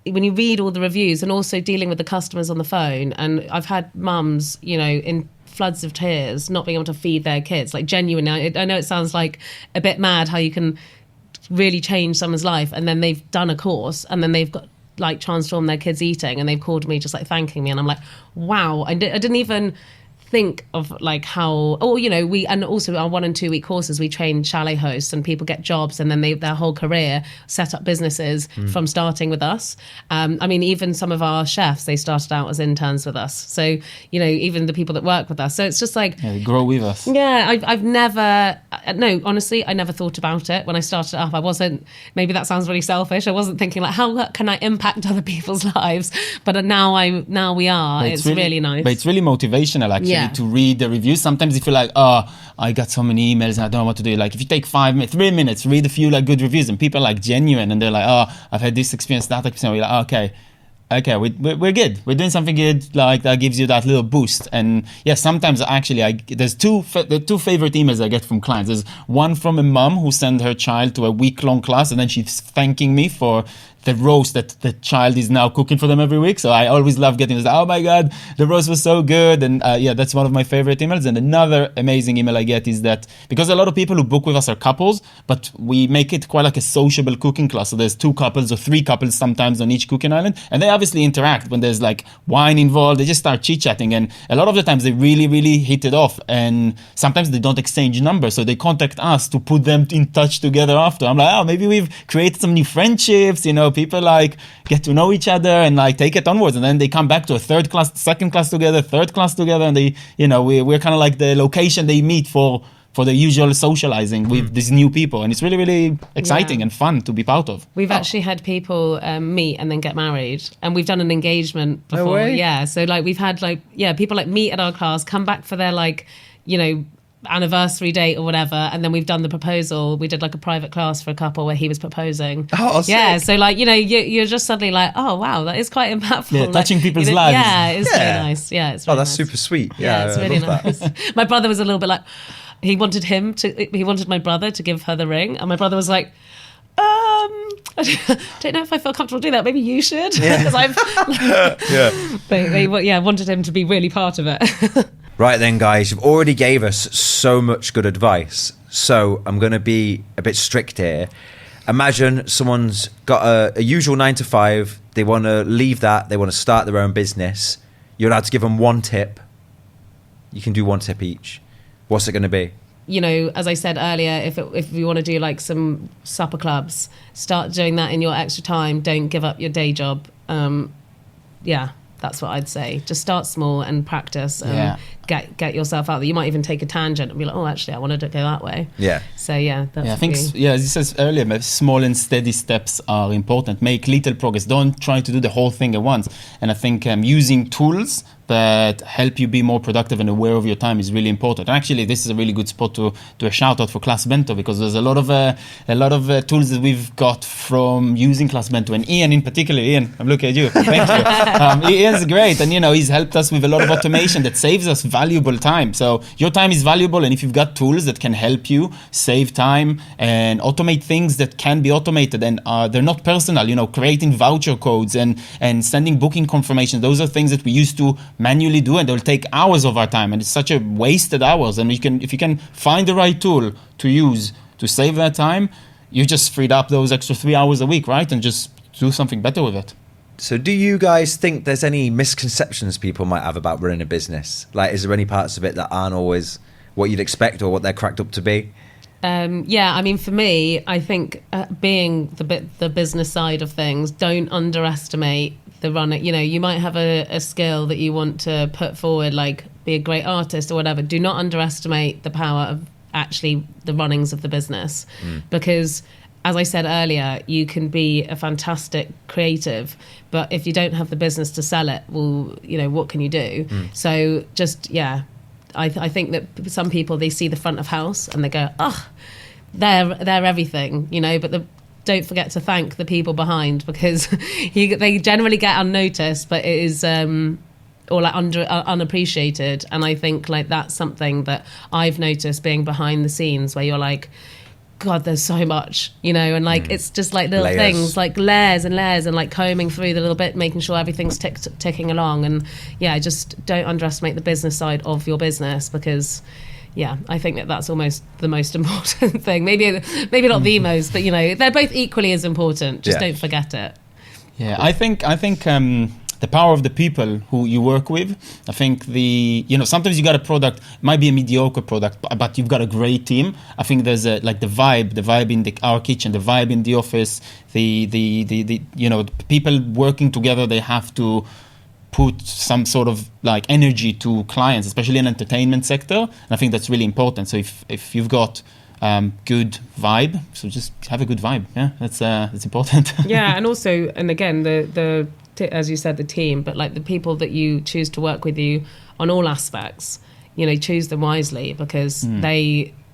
when you read all the reviews and also dealing with the customers on the phone, and I've had mums, you know, in floods of tears, not being able to feed their kids, like genuine. I know it sounds like a bit mad how you can really change someone's life, and then they've done a course and then they've got like transformed their kids eating, and they've called me just like thanking me, and I'm like, wow, I didn't even think of like how, you know, and also our 1 and 2 week courses, we train chalet hosts and people get jobs, and then their whole career set up businesses from starting with us. I mean, even some of our chefs, they started out as interns with us. So, you know, even the people that work with us. So it's just like, they grow with us. Yeah, I've never, no, honestly, I never thought about it when I started up. I wasn't, maybe that sounds really selfish. I wasn't thinking like, how can I impact other people's lives? But now we are. It's really nice. But it's really motivational actually. To read the reviews. Sometimes you feel like, I got so many emails and I don't know what to do. Like if you take 3 minutes, read a few like good reviews, and people are like genuine, and they're like, I've had this experience, that experience. We're like, okay, we're good. We're doing something good. Like that gives you that little boost. And sometimes actually, there's two favorite emails I get from clients. There's one from a mom who sent her child to a week-long class, and then she's thanking me for the roast that the child is now cooking for them every week. So I always love getting this, oh my God, the roast was so good. And that's one of my favorite emails. And another amazing email I get is that, because a lot of people who book with us are couples, but we make it quite like a sociable cooking class. So there's 2 couples or 3 couples sometimes on each cooking island. And they obviously interact when there's like wine involved. They just start chit-chatting. And a lot of the times they really, really hit it off. And sometimes they don't exchange numbers. So they contact us to put them in touch together after. I'm like, maybe we've created some new friendships, you know, people like get to know each other and like take it onwards, and then they come back to a 3rd class, 2nd class together, 3rd class together, and they, you know, we're kind of like the location they meet for the usual socializing with these new people, and it's really, really exciting and fun to be part of. We've actually had people meet and then get married, and we've done an engagement before. No way. Yeah, so like we've had like people like meet at our class, come back for their like, you know, anniversary date or whatever, and then we've done the proposal. We did like a private class for a couple where he was proposing. Sick. So like, you know, you're just suddenly like, oh wow, that is quite impactful. Touching people's lives. lives. It's really nice. It's really that's nice. super sweet. It's really nice. My brother was a little bit like, he wanted my brother to give her the ring, and my brother was like, I don't know if I feel comfortable doing that. Maybe you should, because I've But they wanted him to be really part of it. Right then, guys, you've already gave us so much good advice. So I'm going to be a bit strict here. Imagine someone's got a usual 9 to 5. They want to leave that. They want to start their own business. You're allowed to give them 1 tip. You can do 1 tip each. What's it going to be? You know, as I said earlier, if you want to do like some supper clubs, start doing that in your extra time. Don't give up your day job. That's what I'd say. Just start small and practice. get yourself out there. You might even take a tangent and be like, oh, actually, I wanted to go that way. Yeah. So that's I think as you said earlier, small and steady steps are important. Make little progress. Don't try to do the whole thing at once. And I think using tools that help you be more productive and aware of your time is really important. And actually, this is a really good spot to do a shout out for ClassBento, because there's a lot of tools that we've got from using ClassBento. And Ian in particular, Ian, I'm looking at you. Thank you. Ian's great, and he's helped us with a lot of automation that saves us valuable time. So your time is valuable, and if you've got tools that can help you save time and automate things that can be automated and they're not personal, creating voucher codes and sending booking confirmations, those are things that we used to manually do, and they'll take hours of our time, and it's such a wasted hours. And if you can find the right tool to use to save that time, you just freed up those extra 3 hours a week, right? And just do something better with it. So do you guys think there's any misconceptions people might have about running a business? Like, is there any parts of it that aren't always what you'd expect or what they're cracked up to be? I mean, for me, I think being the business side of things, don't underestimate the running. You might have a skill that you want to put forward, like be a great artist or whatever. Do not underestimate the power of actually the runnings of the business, because as I said earlier, you can be a fantastic creative, but if you don't have the business to sell it, well, what can you do? So just, I think that some people, they see the front of house and they go, oh, they're everything, but don't forget to thank the people behind, because they generally get unnoticed, but it is or like unappreciated. And I think like that's something that I've noticed being behind the scenes, where you're like, God, there's so much, and like it's just like little things, like layers and layers, and like combing through the little bit, making sure everything's ticking along. And just don't underestimate the business side of your business, because I think that that's almost the most important thing. Maybe not the most, but they're both equally as important. Just don't forget it. Yeah, I think the power of the people who you work with. I think sometimes you got a product, might be a mediocre product, but you've got a great team. I think there's the vibe in our kitchen, the vibe in the office, the people working together. They have to put some sort of like energy to clients, especially in entertainment sector. And I think that's really important. So if you've got good vibe, so just have a good vibe. Yeah, that's important. Yeah, and also, and again, the as you said, the team, but like the people that you choose to work with you on all aspects, choose them wisely, because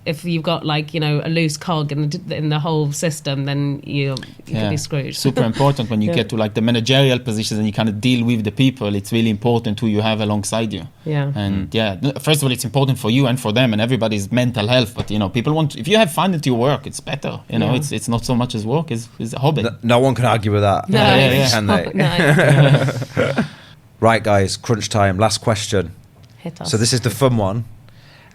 if you've got like, a loose cog in the whole system, then you can be screwed. Super important when you get to like the managerial positions and you kind of deal with the people. It's really important who you have alongside you. Yeah. And first of all, it's important for you and for them and everybody's mental health. But people want, if you have fun at your work, it's better. It's not so much as work, it's a hobby. No one can argue with that. No, can they? No. Right, guys, crunch time. Last question. Hit us. So this is the fun one.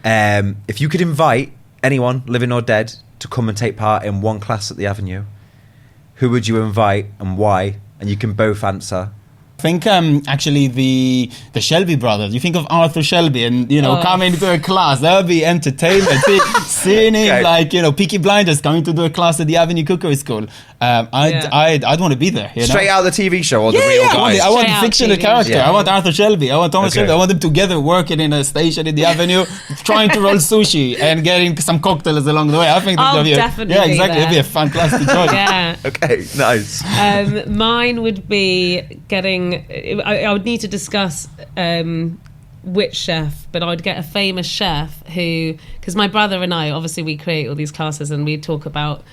If you could invite anyone, living or dead, to come and take part in one class at the Avenue, who would you invite and why? And you can both answer. I think actually the Shelby brothers. You think of Arthur Shelby and coming to a class, that would be entertainment. Seeing him like Peaky Blinders coming to do a class at the Avenue Cookery School. I'd want to be there. Straight out of the TV show or the real guys. I want a fictional character. Yeah. I want Arthur Shelby. I want Thomas Shelby. I want them together working in a station in the Avenue, trying to roll sushi and getting some cocktails along the way. I think I'll definitely exactly. It'd be a fun class to join. Yeah. Okay, nice. Mine would be getting. I would need to discuss which chef, but I would get a famous chef who, because my brother and I, obviously we create all these classes and we talk about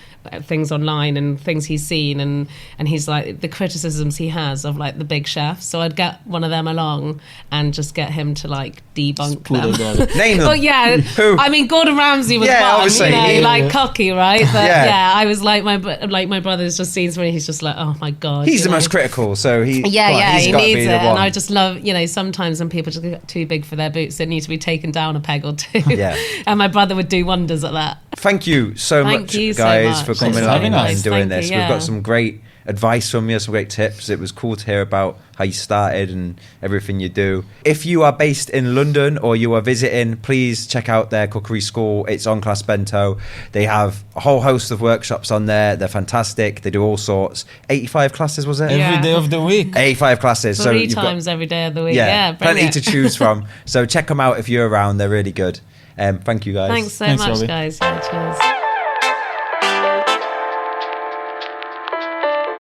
things online and things he's seen, and he's like the criticisms he has of like the big chefs. So I'd get one of them along and just get him to like debunk them. Name them. But yeah, who? I mean Gordon Ramsay was one, like cocky, right? But I was like my brother's just seen something, he's just like, oh my god, he's the most critical, so he he needs it. And I just love, sometimes when people just get too big for their boots, they need to be taken down a peg or two. Yeah. And my brother would do wonders at that. Thank you so much, guys, for coming along and doing this. We've got some great advice from you, some great tips. It was cool to hear about how you started and everything you do. If you are based in London or you are visiting, please check out their cookery school. It's on ClassBento. They have a whole host of workshops on there. They're fantastic. They do all sorts. 85 classes, was it? Every day of the week. 85 classes. So Three times every day of the week. Yeah, plenty brilliant. to choose from. So check them out if you're around. They're really good. Thank you, guys. Thanks so Thanks, much, Robbie. guys. Yeah, cheers.